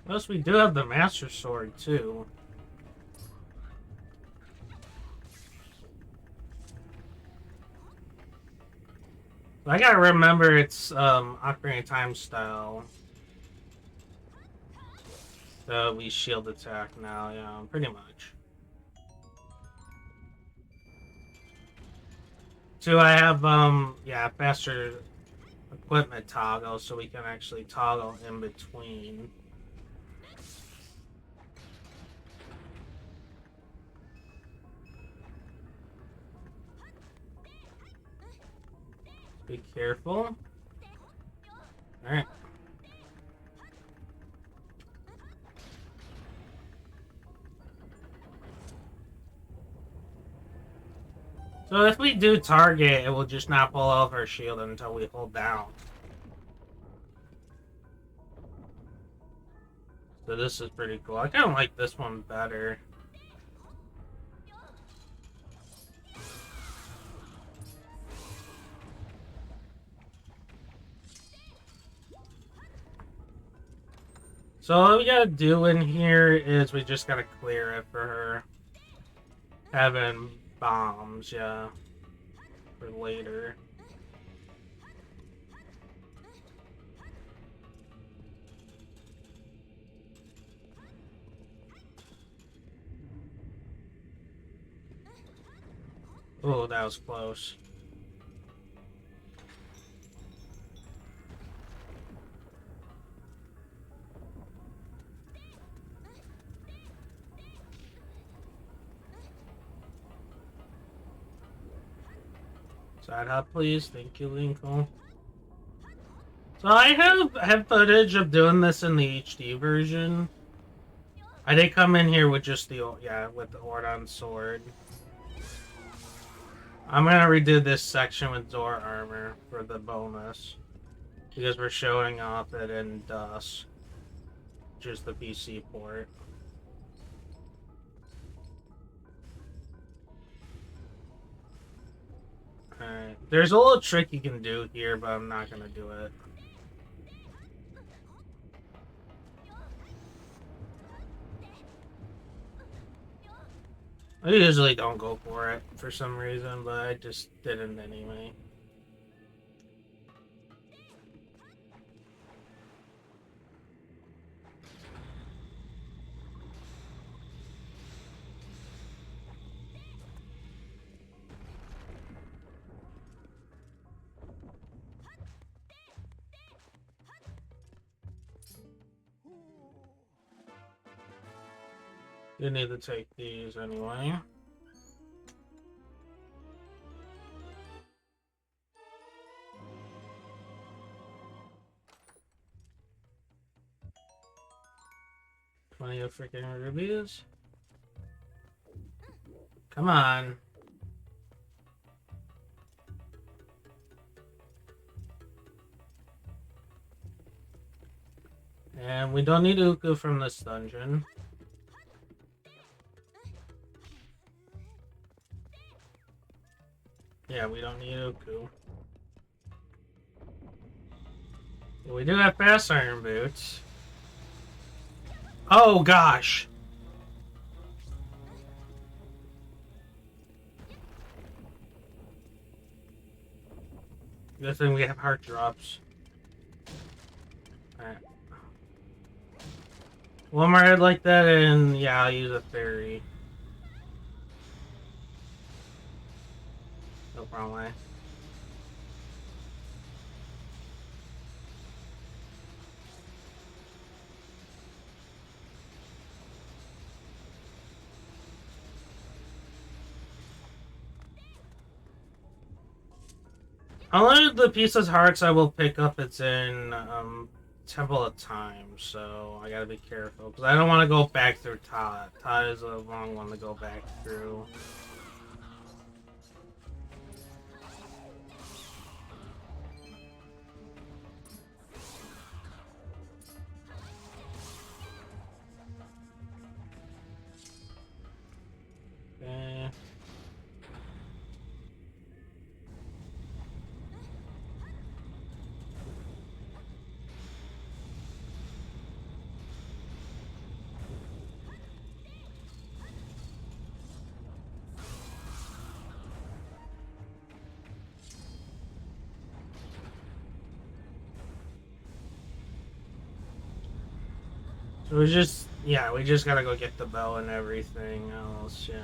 Plus, we do have the Master Sword, too. I gotta remember it's Ocarina of Time style. So we shield attack now, yeah, pretty much. So I have yeah, faster equipment toggle, so we can actually toggle in between. Be careful. Alright. So if we do target, it will just not pull off our shield until we hold down. So this is pretty cool. I kind of like this one better. So all we gotta do in here is we just gotta clear it for her. Having bombs, yeah. For later. Oh, that was close. Side hop, please. Thank you, Lincoln. So I have footage of doing this in the HD version. I did come in here with just the, yeah, with the Ordon sword. I'm gonna redo this section with Zora armor for the bonus. Because we're showing off it in Dusk. Just the PC port. Alright. There's a little trick you can do here, but I'm not gonna do it. I usually don't go for it for some reason, but I just didn't anyway. You need to take these anyway. Plenty of freaking rubies. Come on. And we don't need Uku from this dungeon. Yeah, we don't need Uku. We do have fast iron boots. Oh gosh! Good thing we have heart drops. Alright. One more head like that and yeah, I'll use a fairy. No wrong way. Only the pieces hearts I will pick up it's in Temple of Time, so I gotta be careful because I don't want to go back through Todd. Todd is a long one to go back through. So we just, yeah, we just gotta go get the bell and everything else, yeah.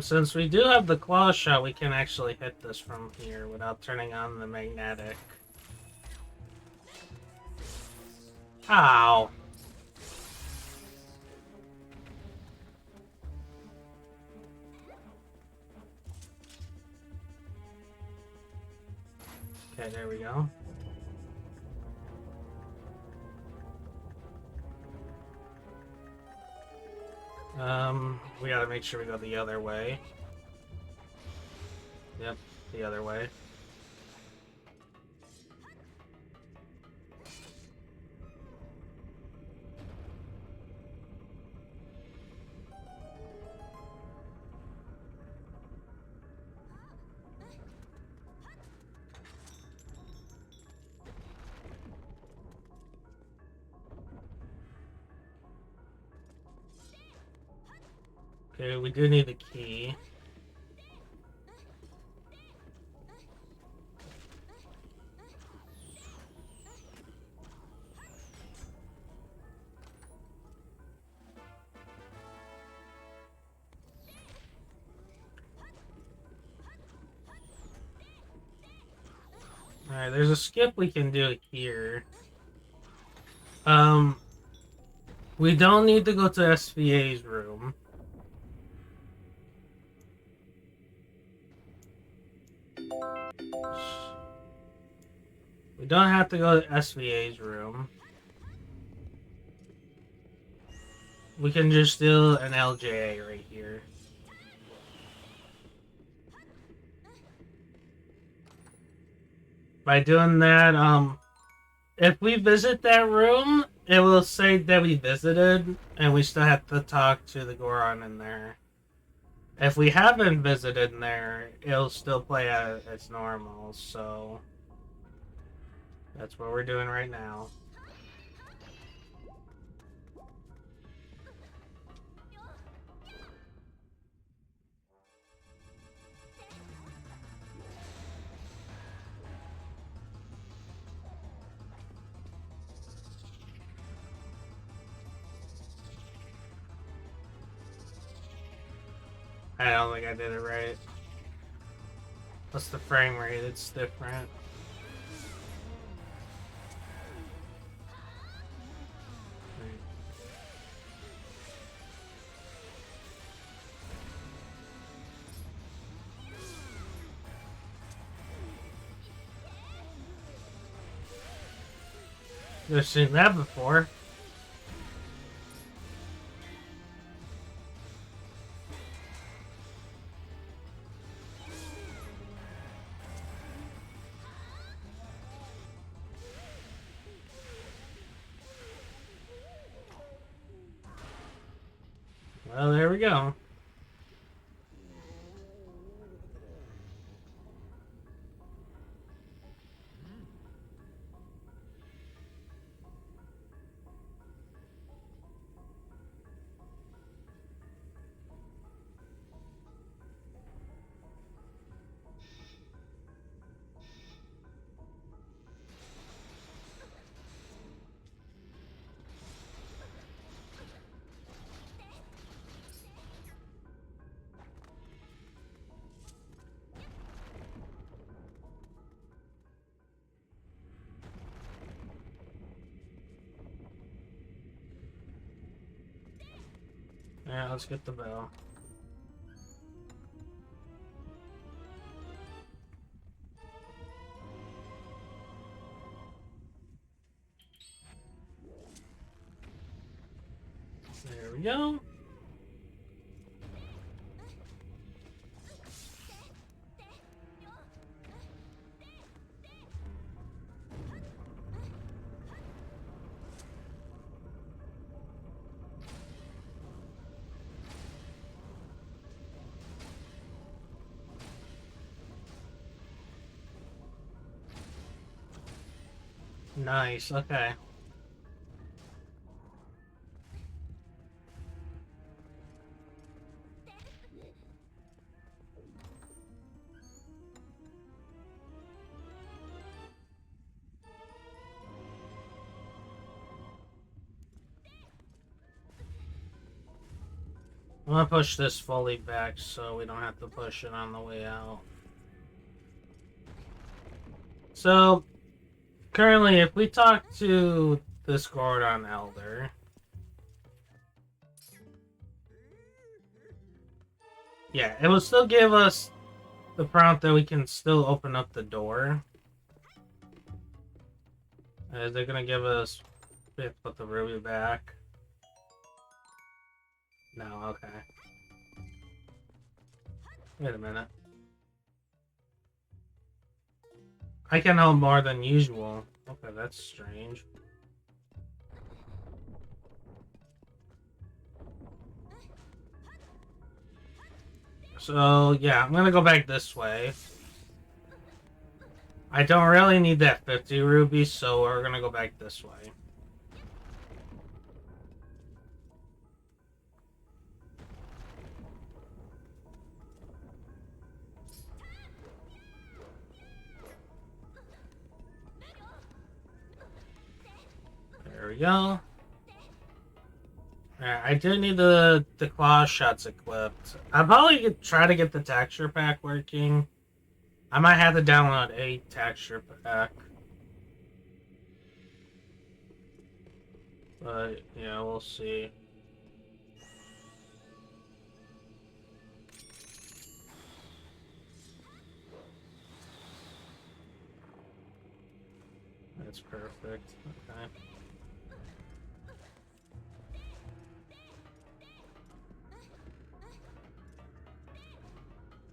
Since we do have the claw shot, we can actually hit this from here without turning on the magnetic. Ow! Okay, there we go. We gotta make sure we go the other way. Yep, the other way. Okay, we do need the key. Alright, there's a skip we can do here. We don't need to go to SVA's room. We don't have to go to SVA's room. We can just do an LJA right here. By doing that, if we visit that room, it will say that we visited, and we still have to talk to the Goron in there. If we haven't visited in there, it'll still play as normal, so that's what we're doing right now. I don't think I did it right. What's the frame rate? It's different. I've seen that before. Well, there we go. Yeah, let's get the bell. There we go. Nice, okay. I'm gonna push this fully back so we don't have to push it on the way out. So, currently, if we talk to this Gordon Elder... Yeah, it will still give us the prompt that we can still open up the door. Is it gonna give us... We have to put the ruby back. No, okay. Wait a minute. I can hold more than usual. Okay, that's strange. So, yeah, I'm gonna go back this way. I don't really need that 50 rubies, so we're gonna go back this way. There we go. Alright, I do need the claw shots equipped. I'll probably try to get the texture pack working. I might have to download a texture pack. But, yeah, we'll see. That's perfect. Okay.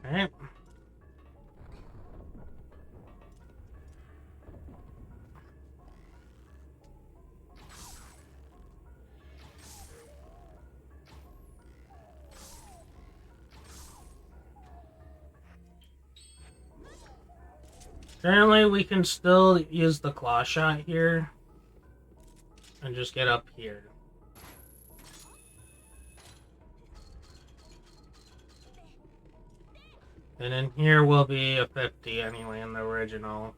Alright. Apparently, we can still use the claw shot here and just get up here. And in here will be a 50 anyway in the original.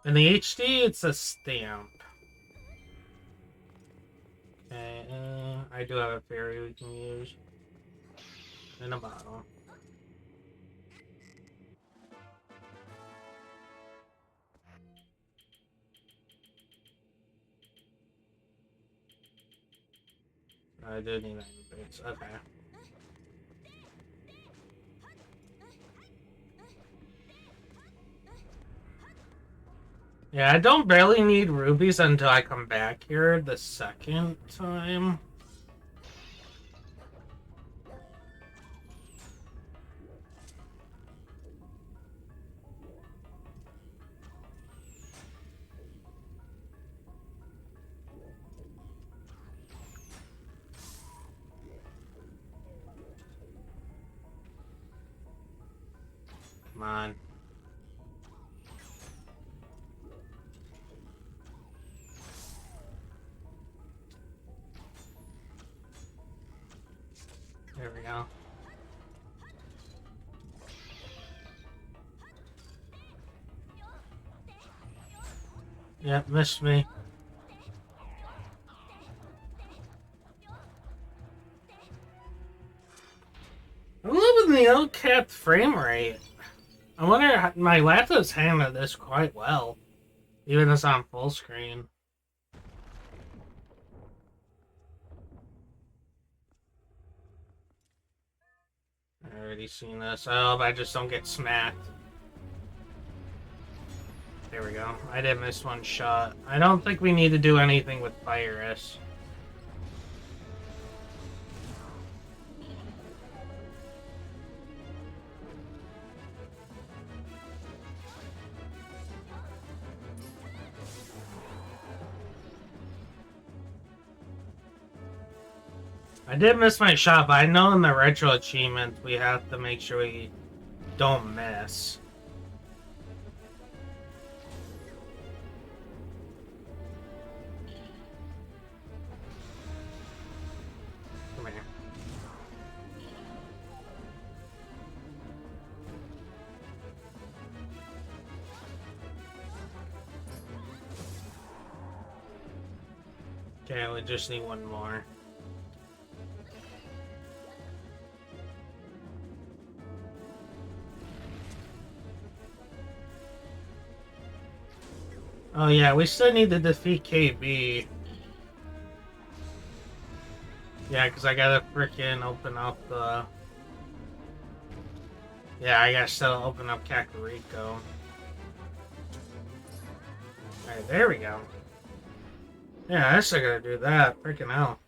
In the HD, it's a stamp. Okay, I do have a fairy we can use. In a bottle. I did need that bits. Okay. Yeah, I don't barely need rubies until I come back here the second time. Come on. There we go. Yeah, missed me. I'm loving the uncapped frame rate. I wonder how my laptop's handling this quite well, even as on full screen. I already seen this. I hope I just don't get smacked. There we go. I did miss one shot. I don't think we need to do anything with Virus. I did miss my shot, but I know in the retro achievement we have to make sure we don't miss. Okay, we just need one more. Oh yeah, we still need to defeat KB. Yeah, because I gotta frickin' open up the... Yeah, I gotta still open up Kakariko. Alright, there we go. Yeah, I still gotta do that. Freaking hell.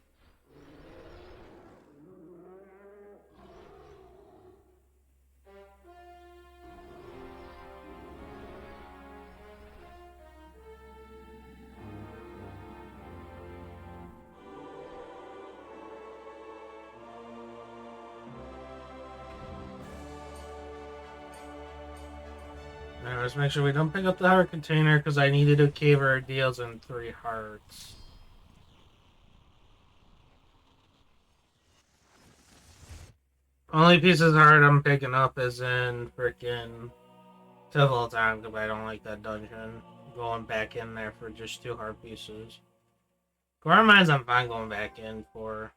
Alright, let's make sure we don't pick up the heart container because I need to do Caver deals in 3 hearts. Only piece of heart I'm picking up is in frickin' Tivol time because I don't like that dungeon. Going back in there for just 2 heart pieces. Core mines I'm fine going back in for.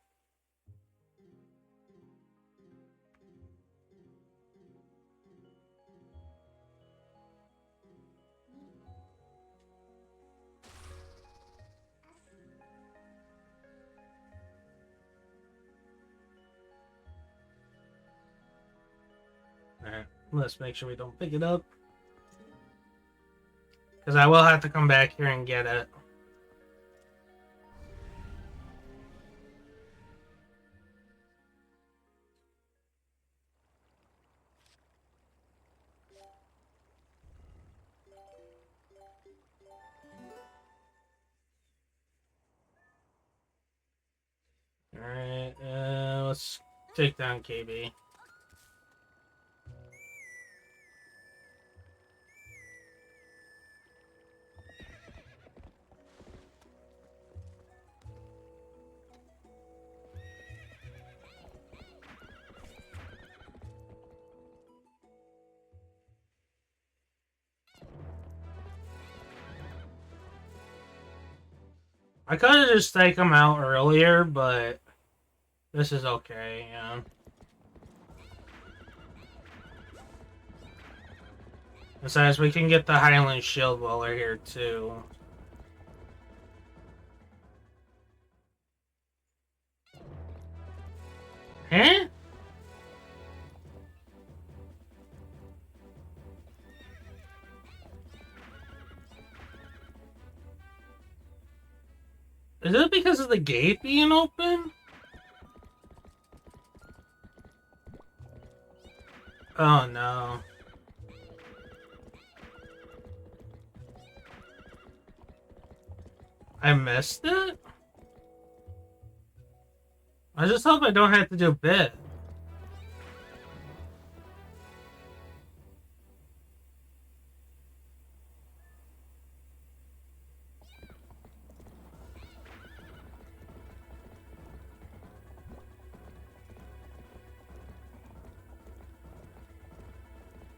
Alright, let's make sure we don't pick it up. Because I will have to come back here and get it. Alright, let's take down KB. I could have just taken him out earlier, but this is okay, yeah. Besides, we can get the Highland Shield while we're here, too. Huh? Is it because of the gate being open? Oh, no. I missed it? I just hope I don't have to do bit.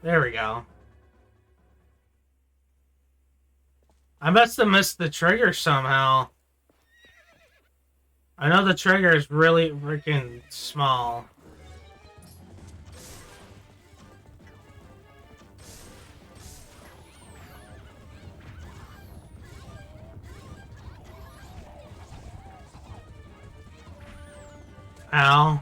There we go. I must have missed the trigger somehow. I know the trigger is really freaking small. Ow.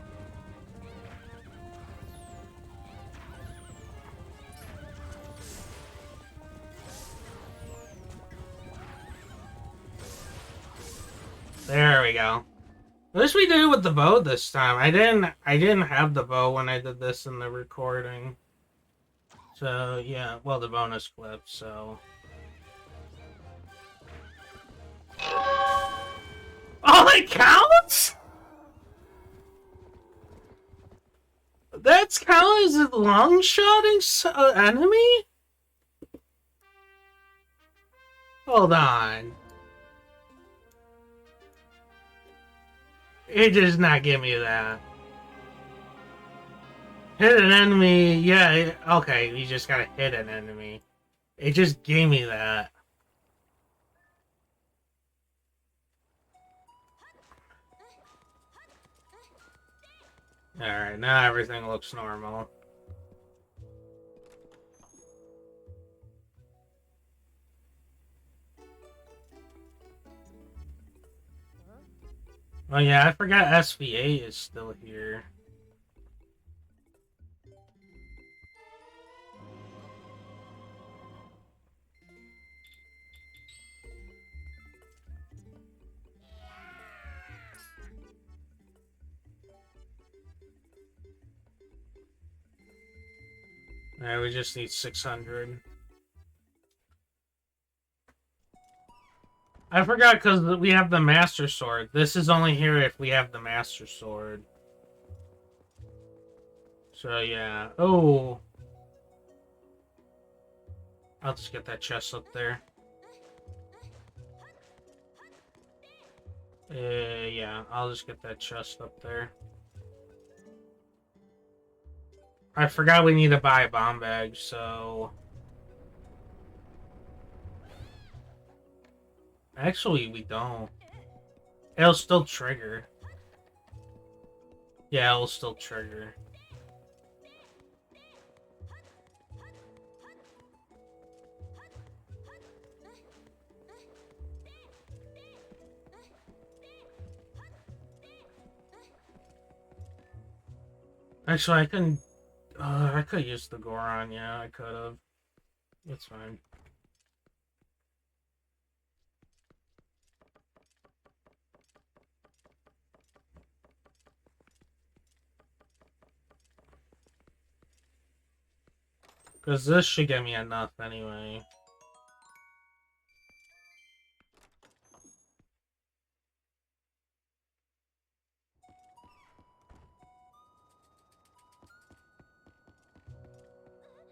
There we go. At least we did it with the bow this time. I didn't have the bow when I did this in the recording. So yeah, well, the bonus clip, so. Oh, that counts? That's count as a long shotting enemy? Hold on. It does not give me that. Hit an enemy, yeah, okay, you just gotta hit an enemy. It just gave me that. Alright, now everything looks normal. Oh yeah, I forgot SVA is still here. Alright, we just need 600. I forgot because we have the Master Sword. This is only here if we have the Master Sword. So yeah. Oh. I'll just get that chest up there. Yeah, I'll just get that chest up there. I forgot we need to buy a bomb bag, so... Actually, we don't. It'll still trigger. Yeah, it'll still trigger. Actually, I couldn't... I could use the Goron, yeah, I could have. It's fine. Because this should get me enough anyway.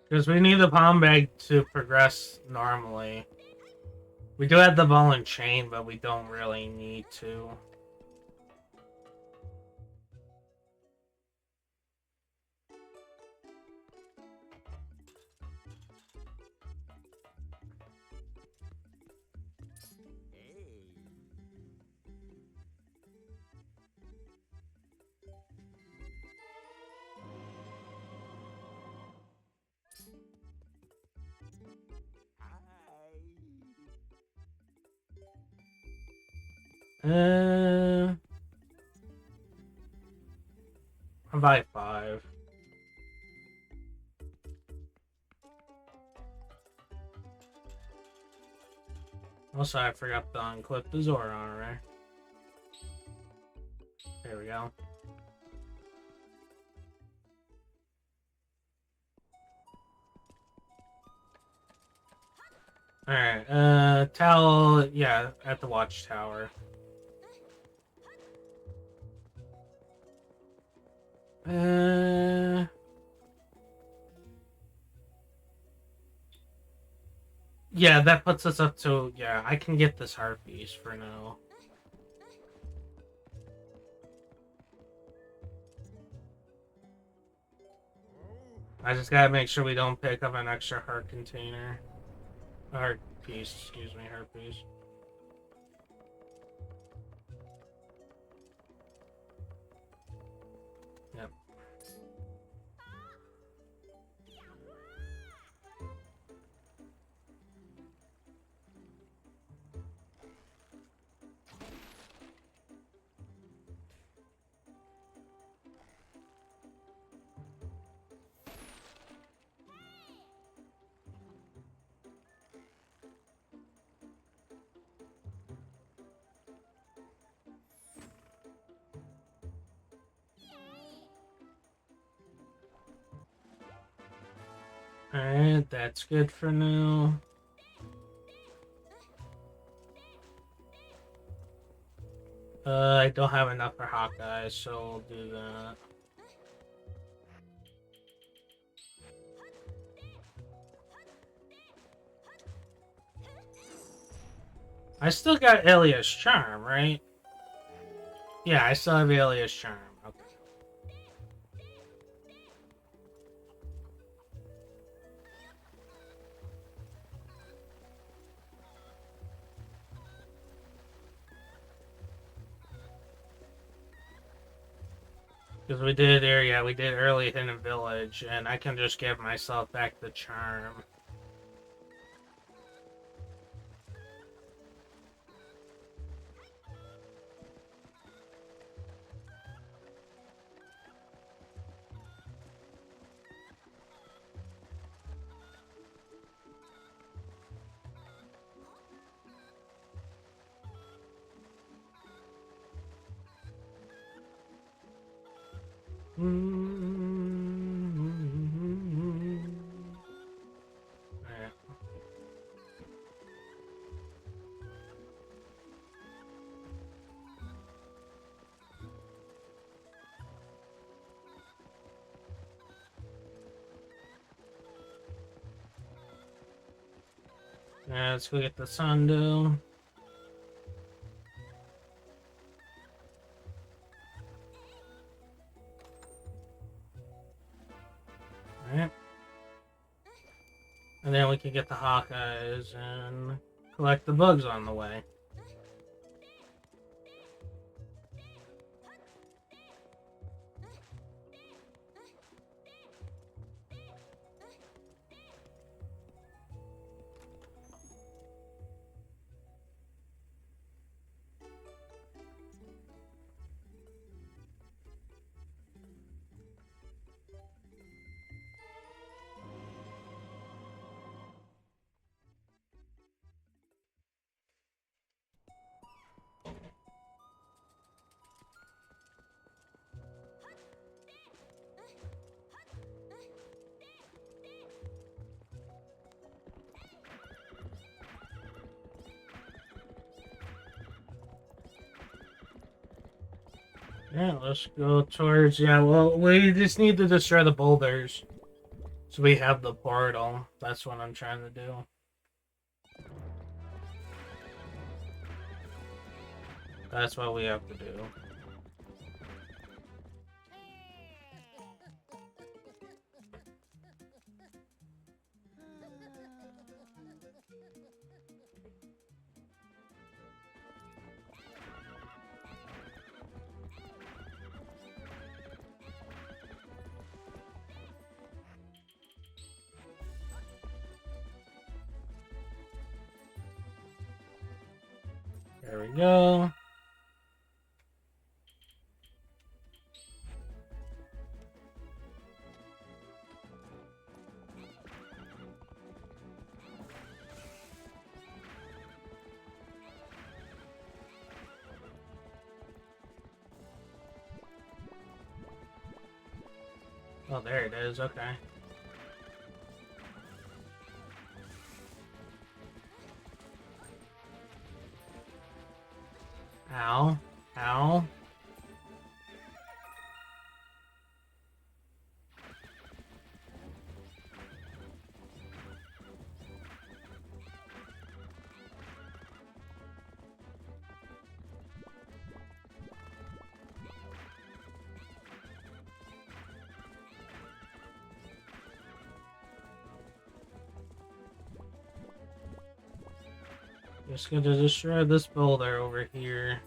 Because we need the palm bag to progress normally. We do have the ball and chain, but we don't really need to. I'll buy 5. Also, I forgot to unclip the Zoran, right? There we go. Alright, Tal, yeah, at the watchtower. Yeah, that puts us up to, yeah, I can get this Harpies for now. I just gotta make sure we don't pick up an extra heart container. Heart piece, excuse me, heart piece. Yep. Alright, that's good for now. I don't have enough for Hawkeye, so we'll do that. I still got Alias Charm, right? Yeah, I still have Alias Charm. Okay. Because we did area, we did early Hidden Village, and I can just give myself back the charm. Yeah, let's go get the Sundew. Alright. And then we can get the Hawkeyes and collect the bugs on the way. Yeah, let's go towards... Yeah, well, we just need to destroy the boulders. So we have the portal. That's what I'm trying to do. That's what we have to do. There we go. Oh, there it is. Okay. Ow. Ow. Just gonna destroy this boulder over here.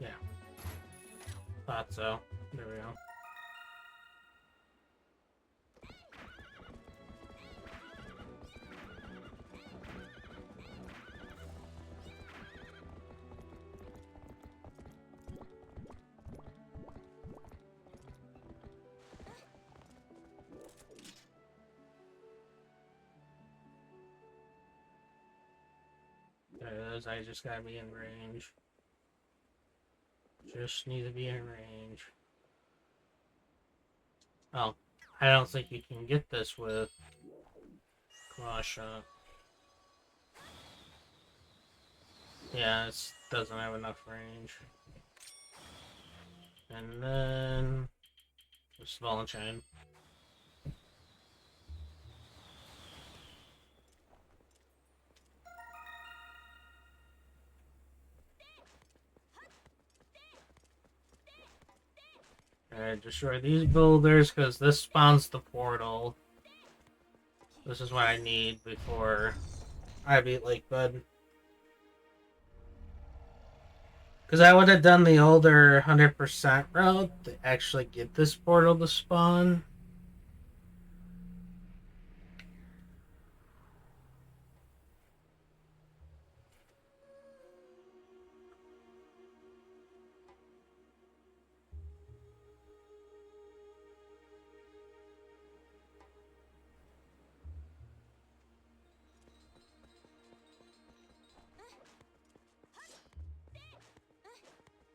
Yeah. Thought so. There we go. There it is. I just gotta be in range. Just need to be in range. Oh, I don't think you can get this with Claw Shot. Yeah, it doesn't have enough range. And then just Ball Chain. Alright, destroy these boulders because this spawns the portal. This is what I need before I beat Lake Bud. Because I would have done the older 100% route to actually get this portal to spawn.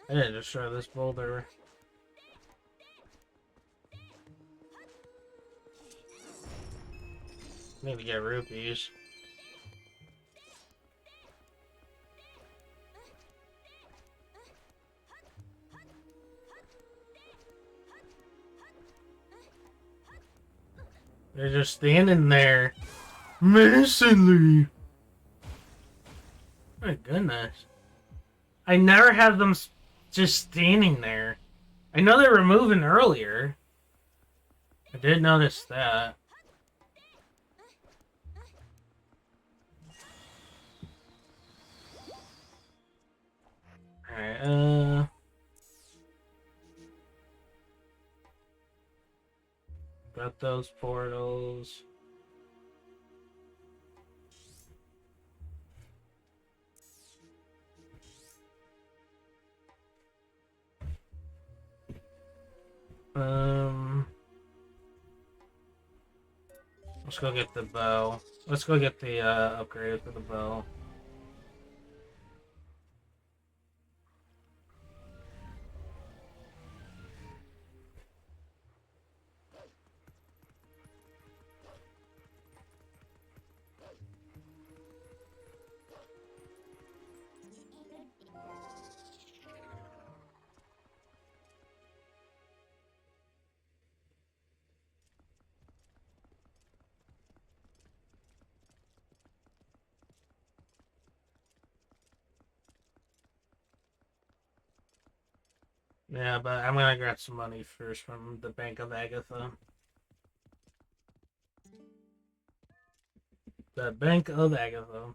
I didn't destroy this boulder. Need to get rupees. They're just standing there menacingly. My goodness. I never had them just standing there. I know they were moving earlier. I did notice that. Alright, got those portals. Let's go get the bow. Let's go get the upgrade for the bow. Yeah, but I'm gonna grab some money first from the Bank of Agatha. The Bank of Agatha.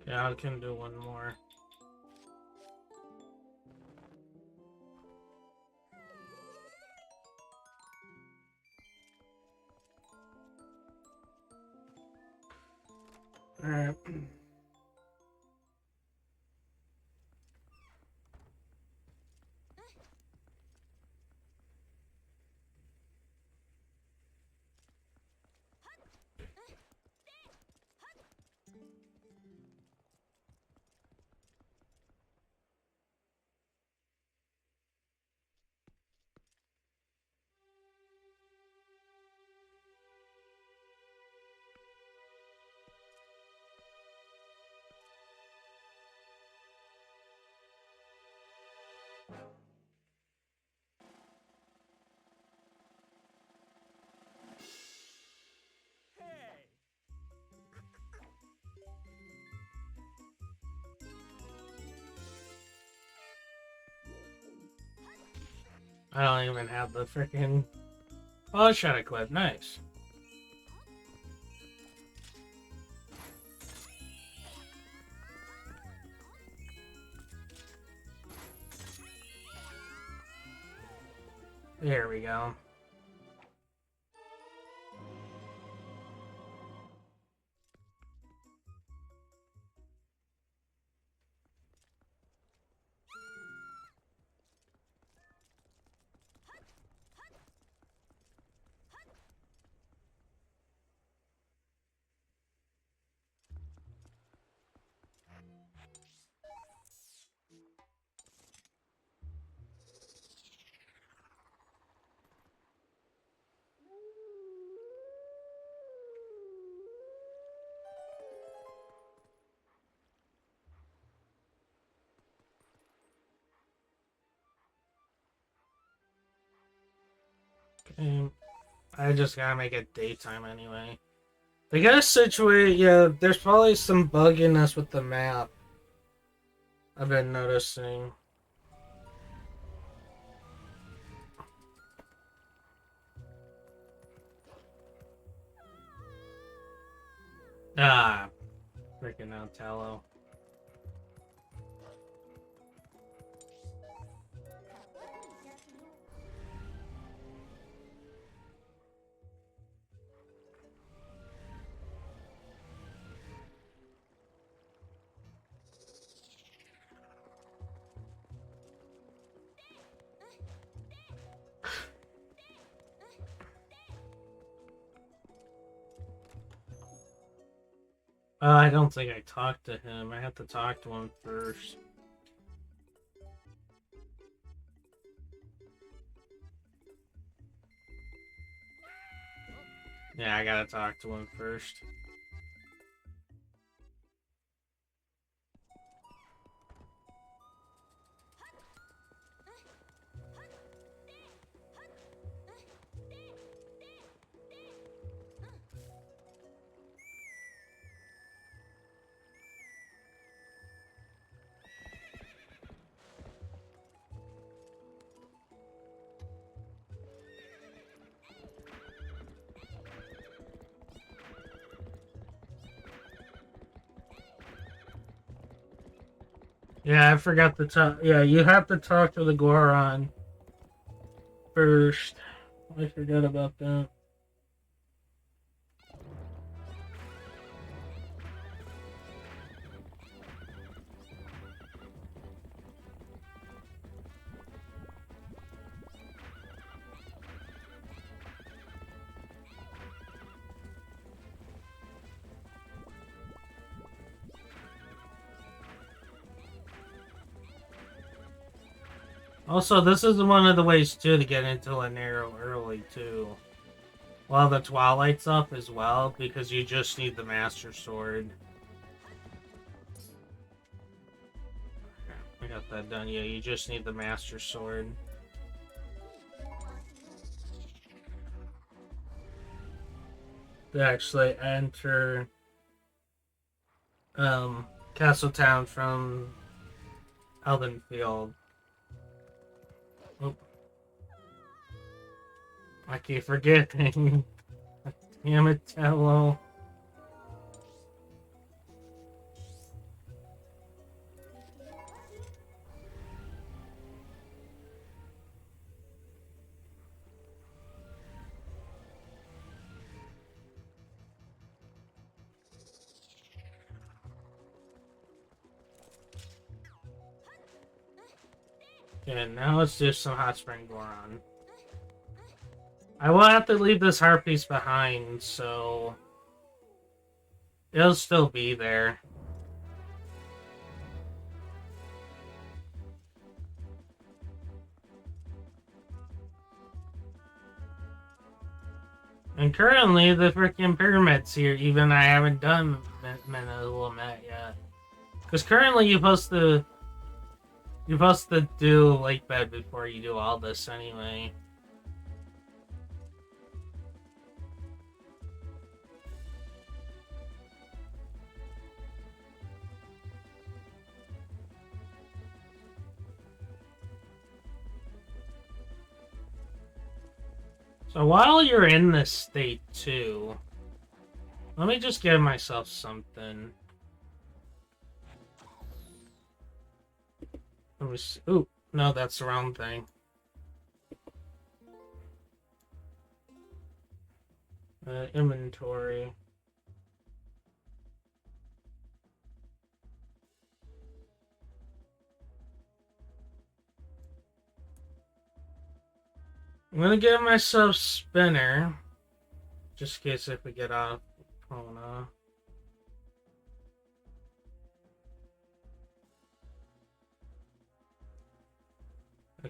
Yeah, I can do one more. Alright. I don't even have the freaking. Oh, shadow clip. Nice. There we go. Okay. I just gotta make it daytime anyway. They gotta situate. Yeah, there's probably some bugginess with the map. I've been noticing. Ah, freaking out tallow. I don't think I talked to him. I have to talk to him first. Yeah, I gotta talk to him first. Yeah, I forgot to talk. Yeah, you have to talk to the Goron first. I forgot about that. Also, this is one of the ways too to get into Lanero early too. While the Twilight's up as well, because you just need the Master Sword. I got that done. Yeah, you just need the Master Sword. To actually enter Castletown from Eldenfield. Oh, I keep forgetting. Damn it, Tello. Okay, now let's do some Hot Spring Goron. I will have to leave this heart piece behind, so it'll still be there. And currently, the freaking pyramids here, even I haven't done Menelamet yet. Because currently, you're supposed to do Lake Bed before you do all this anyway. So while you're in this state too, let me just give myself something. Ooh, no, that's the wrong thing. Inventory. I'm gonna give myself spinner, just in case if we get off Kona.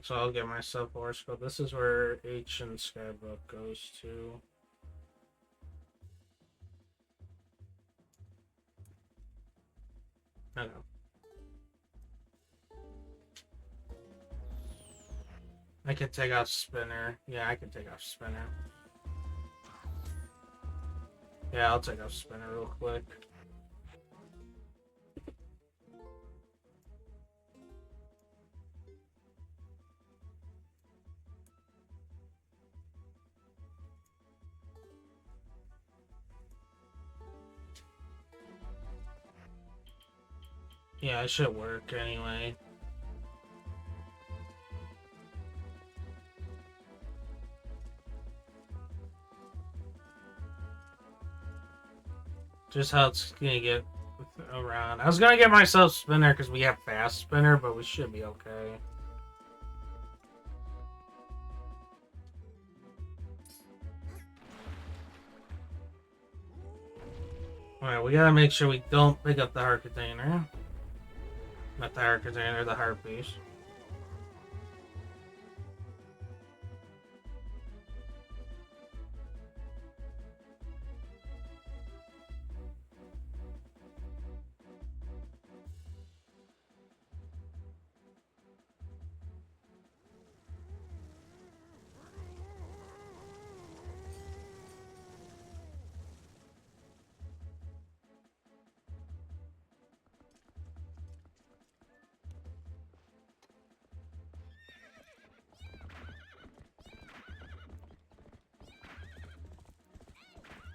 So I'll get myself horoscope. This is where H and Skybook goes to. I know. I can take off spinner. Yeah, I can take off spinner. Yeah, I'll take off spinner real quick. Yeah, it should work anyway. Just how it's gonna get around. I was gonna get myself spinner because we have fast spinner, but we should be okay. Alright, we gotta make sure we don't pick up the heart container. Not the heart container, the heart piece.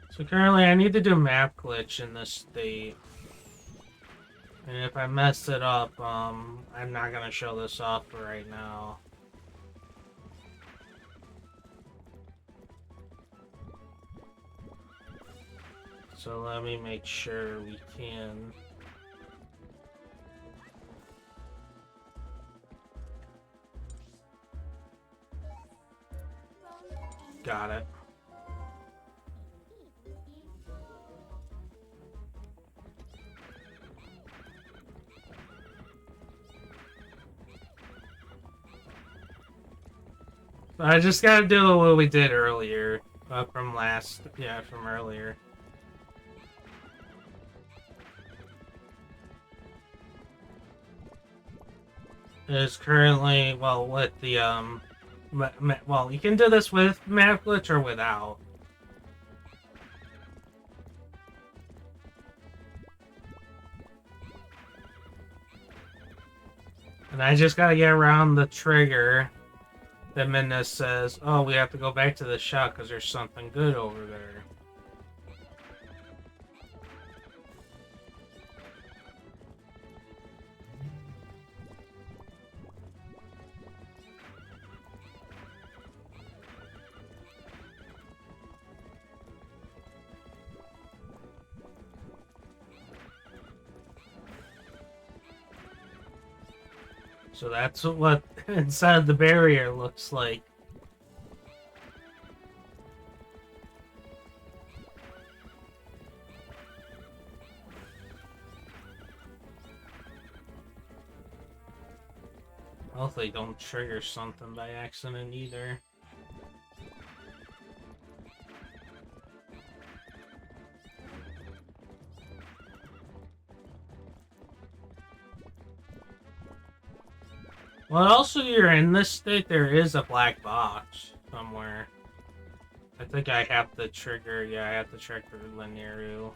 So currently I need to do map glitch in this state. And if I mess it up, I'm not gonna show this off for right now. So let me make sure we can. Got it. I just gotta do what we did earlier. From earlier. Is currently, well, with the, well, you can do this with map glitch or without. And I just gotta get around the trigger that Minna says, oh, we have to go back to the shop because there's something good over there. So that's what inside the barrier looks like. Hopefully don't trigger something by accident either. Well, also you're in this state, there is a black box somewhere. I think I have to trigger, yeah, I have to trigger Linearu.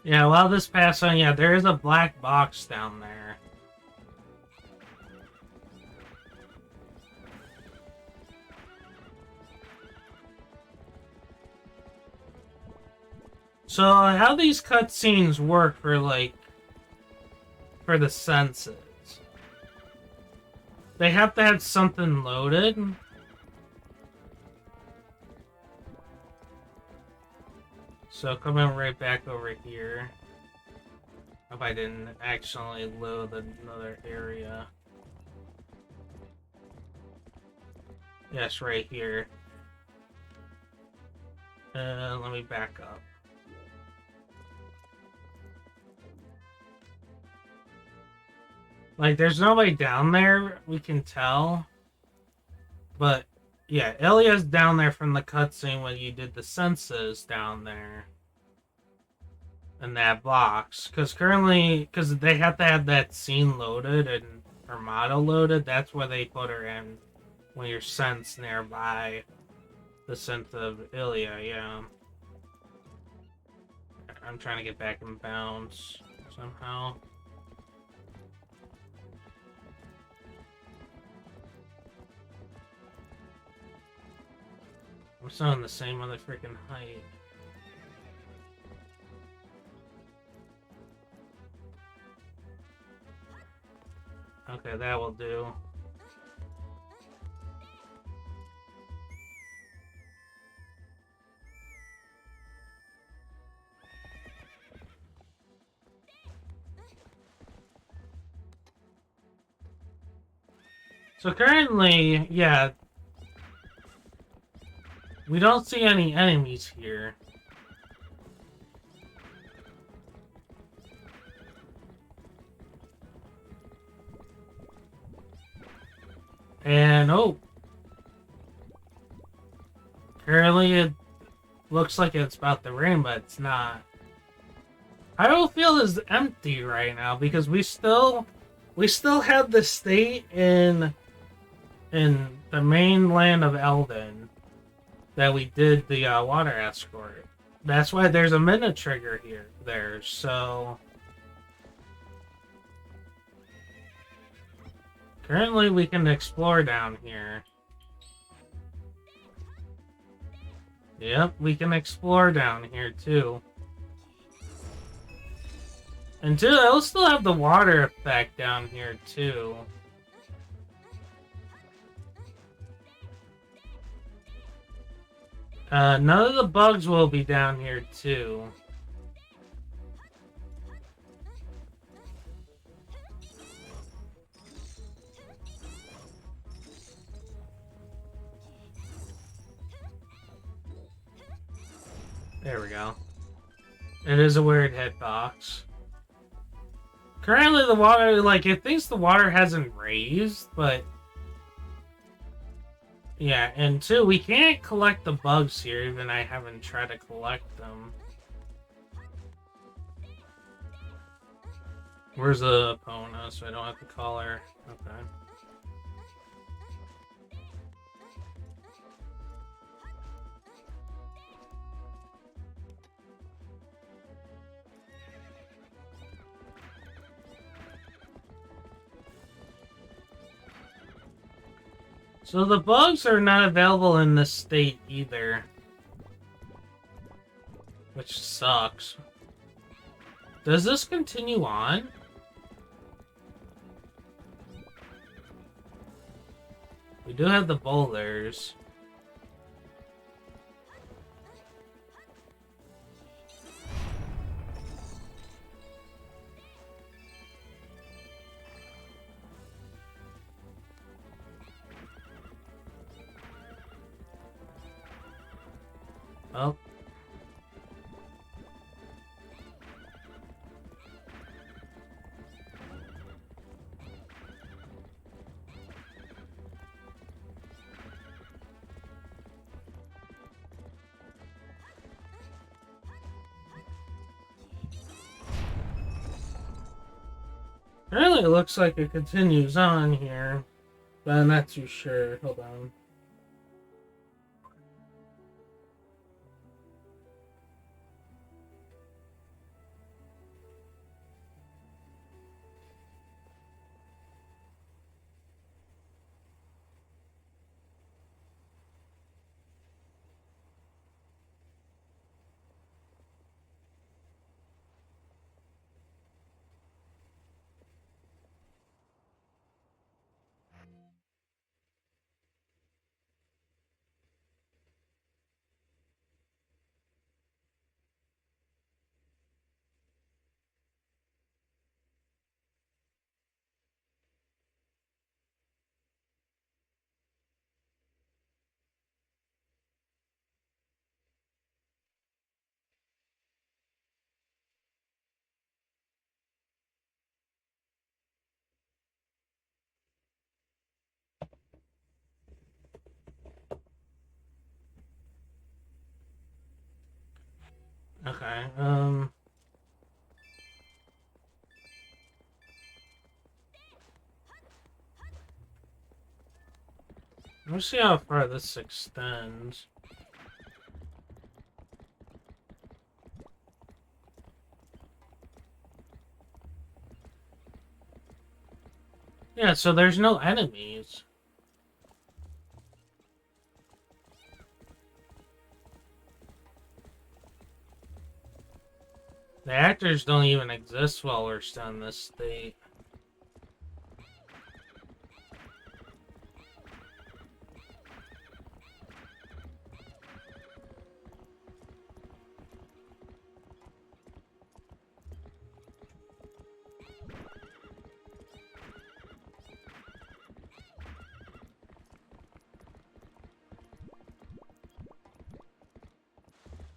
Yeah, while this passed on, yeah, there is a black box down there. So how these cutscenes work for like for the senses? They have to have something loaded. So coming right back over here. Hope I didn't accidentally load another area. Yes, right here. Let me back up. Like, there's nobody down there, we can tell. But, yeah, Ilya's down there from the cutscene when you did the senses down there. In that box. Because currently, because they have to have that scene loaded and her model loaded, that's where they put her in. When you're sense nearby the sense of Ilya, yeah. I'm trying to get back in bounds somehow. I'm still on the same other freaking height. Okay, that will do. So currently, yeah, we don't see any enemies here. And, oh. Currently, it looks like it's about to rain, but it's not. Hyrule is empty right now because we still have the state in the mainland of Eldin that we did the water escort. That's why there's a minute trigger there. So currently we can explore down here. Yep, we can explore down here too. And two, it'll still have the water effect down here too. None of the bugs will be down here too. There we go. It is a weird hitbox. Currently the water, like, it thinks the water hasn't raised, but... Yeah, and two, we can't collect the bugs here, even I haven't tried to collect them. Where's the Epona, so I don't have to call her? Okay. So the bugs are not available in this state either. Which sucks. Does this continue on? We do have the boulders. Oh. Apparently it looks like it continues on here, but I'm not too sure. Hold on. Okay, let's see how far this extends. Yeah, so there's no enemies. The actors don't even exist while we're still in this state.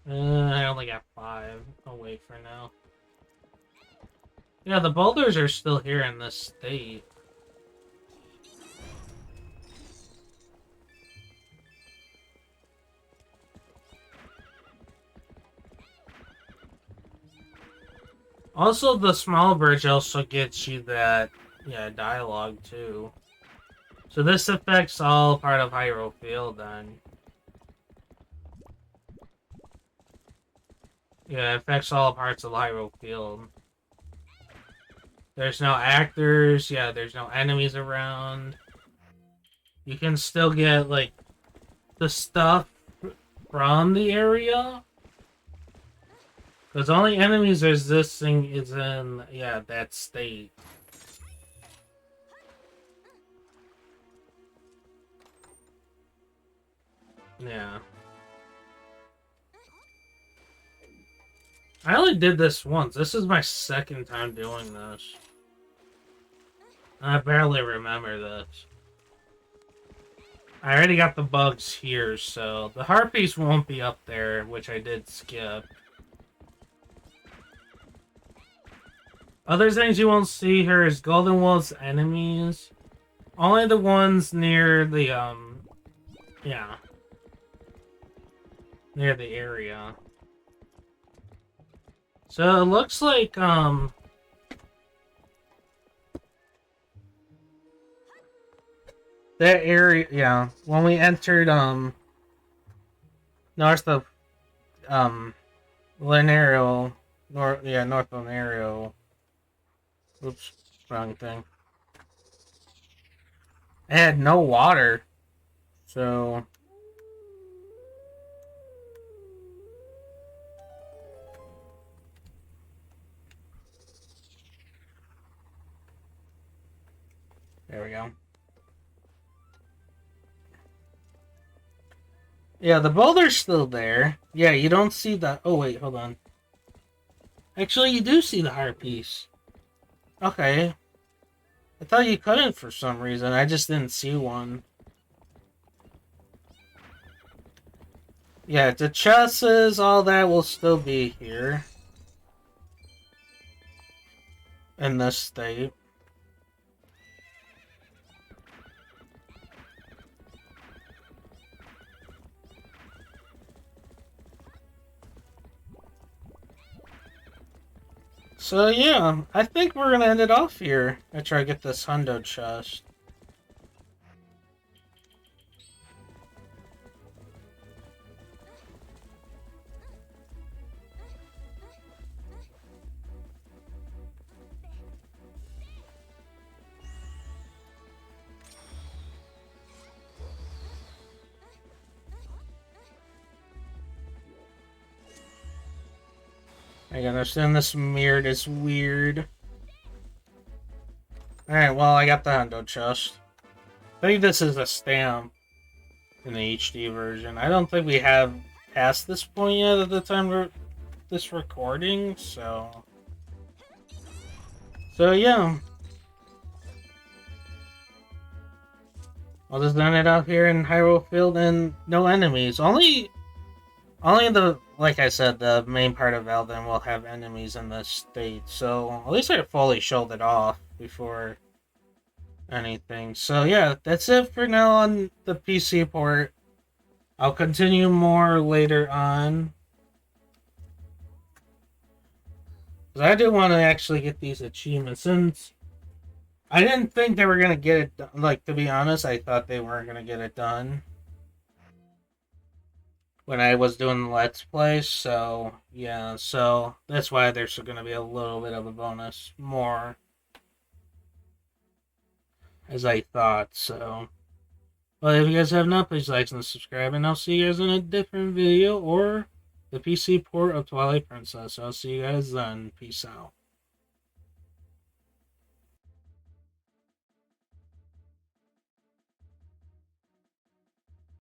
I only got 5. I'll wait for now. Yeah, the boulders are still here in this state. Also, the small bridge also gets you that, yeah, dialogue too. So this affects all part of Hyrule Field then. Yeah, it affects all parts of Hyrule Field. There's no actors, yeah, there's no enemies around. You can still get, like, the stuff from the area. Because only enemies existing is in, yeah, that state. Yeah. I only did this once. This is my second time doing this. I barely remember this. I already got the bugs here, so the harpies won't be up there, which I did skip. Other things you won't see here is Golden Wolf's enemies. Only the ones near the, yeah. Near the area. So it looks like, that area, yeah, when we entered, north of, Lineario, North Lineario. Oops, wrong thing. It had no water, so... There we go. Yeah, the boulder's still there. Yeah, you don't see the... Oh, wait, hold on. Actually, you do see the heart piece. Okay. I thought you couldn't for some reason. I just didn't see one. Yeah, the chests, all that will still be here. In this state. So yeah, I think we're gonna end it off here. I try to get this hundo chest. I understand this mirrored is weird. Alright, well, I got the hundo chest. I think this is a stamp in the HD version. I don't think we have passed this point yet at the time of this recording, so... So, yeah. I'll just end it out here in Hyrule Field and no enemies. Only the, like I said, the main part of Elden will have enemies in this state, so at least I fully showed it off before anything. So yeah, that's it for now on the PC port. I'll continue more later on. Because I do want to actually get these achievements, since I didn't think they were going to get it done. Like, to be honest, I thought they weren't going to get it done when I was doing the Let's Play, so, yeah, so that's why there's going to be a little bit of a bonus more, as I thought, so. Well, if you guys have not, please like and subscribe, and I'll see you guys in a different video, or the PC port of Twilight Princess. I'll see you guys then. Peace out.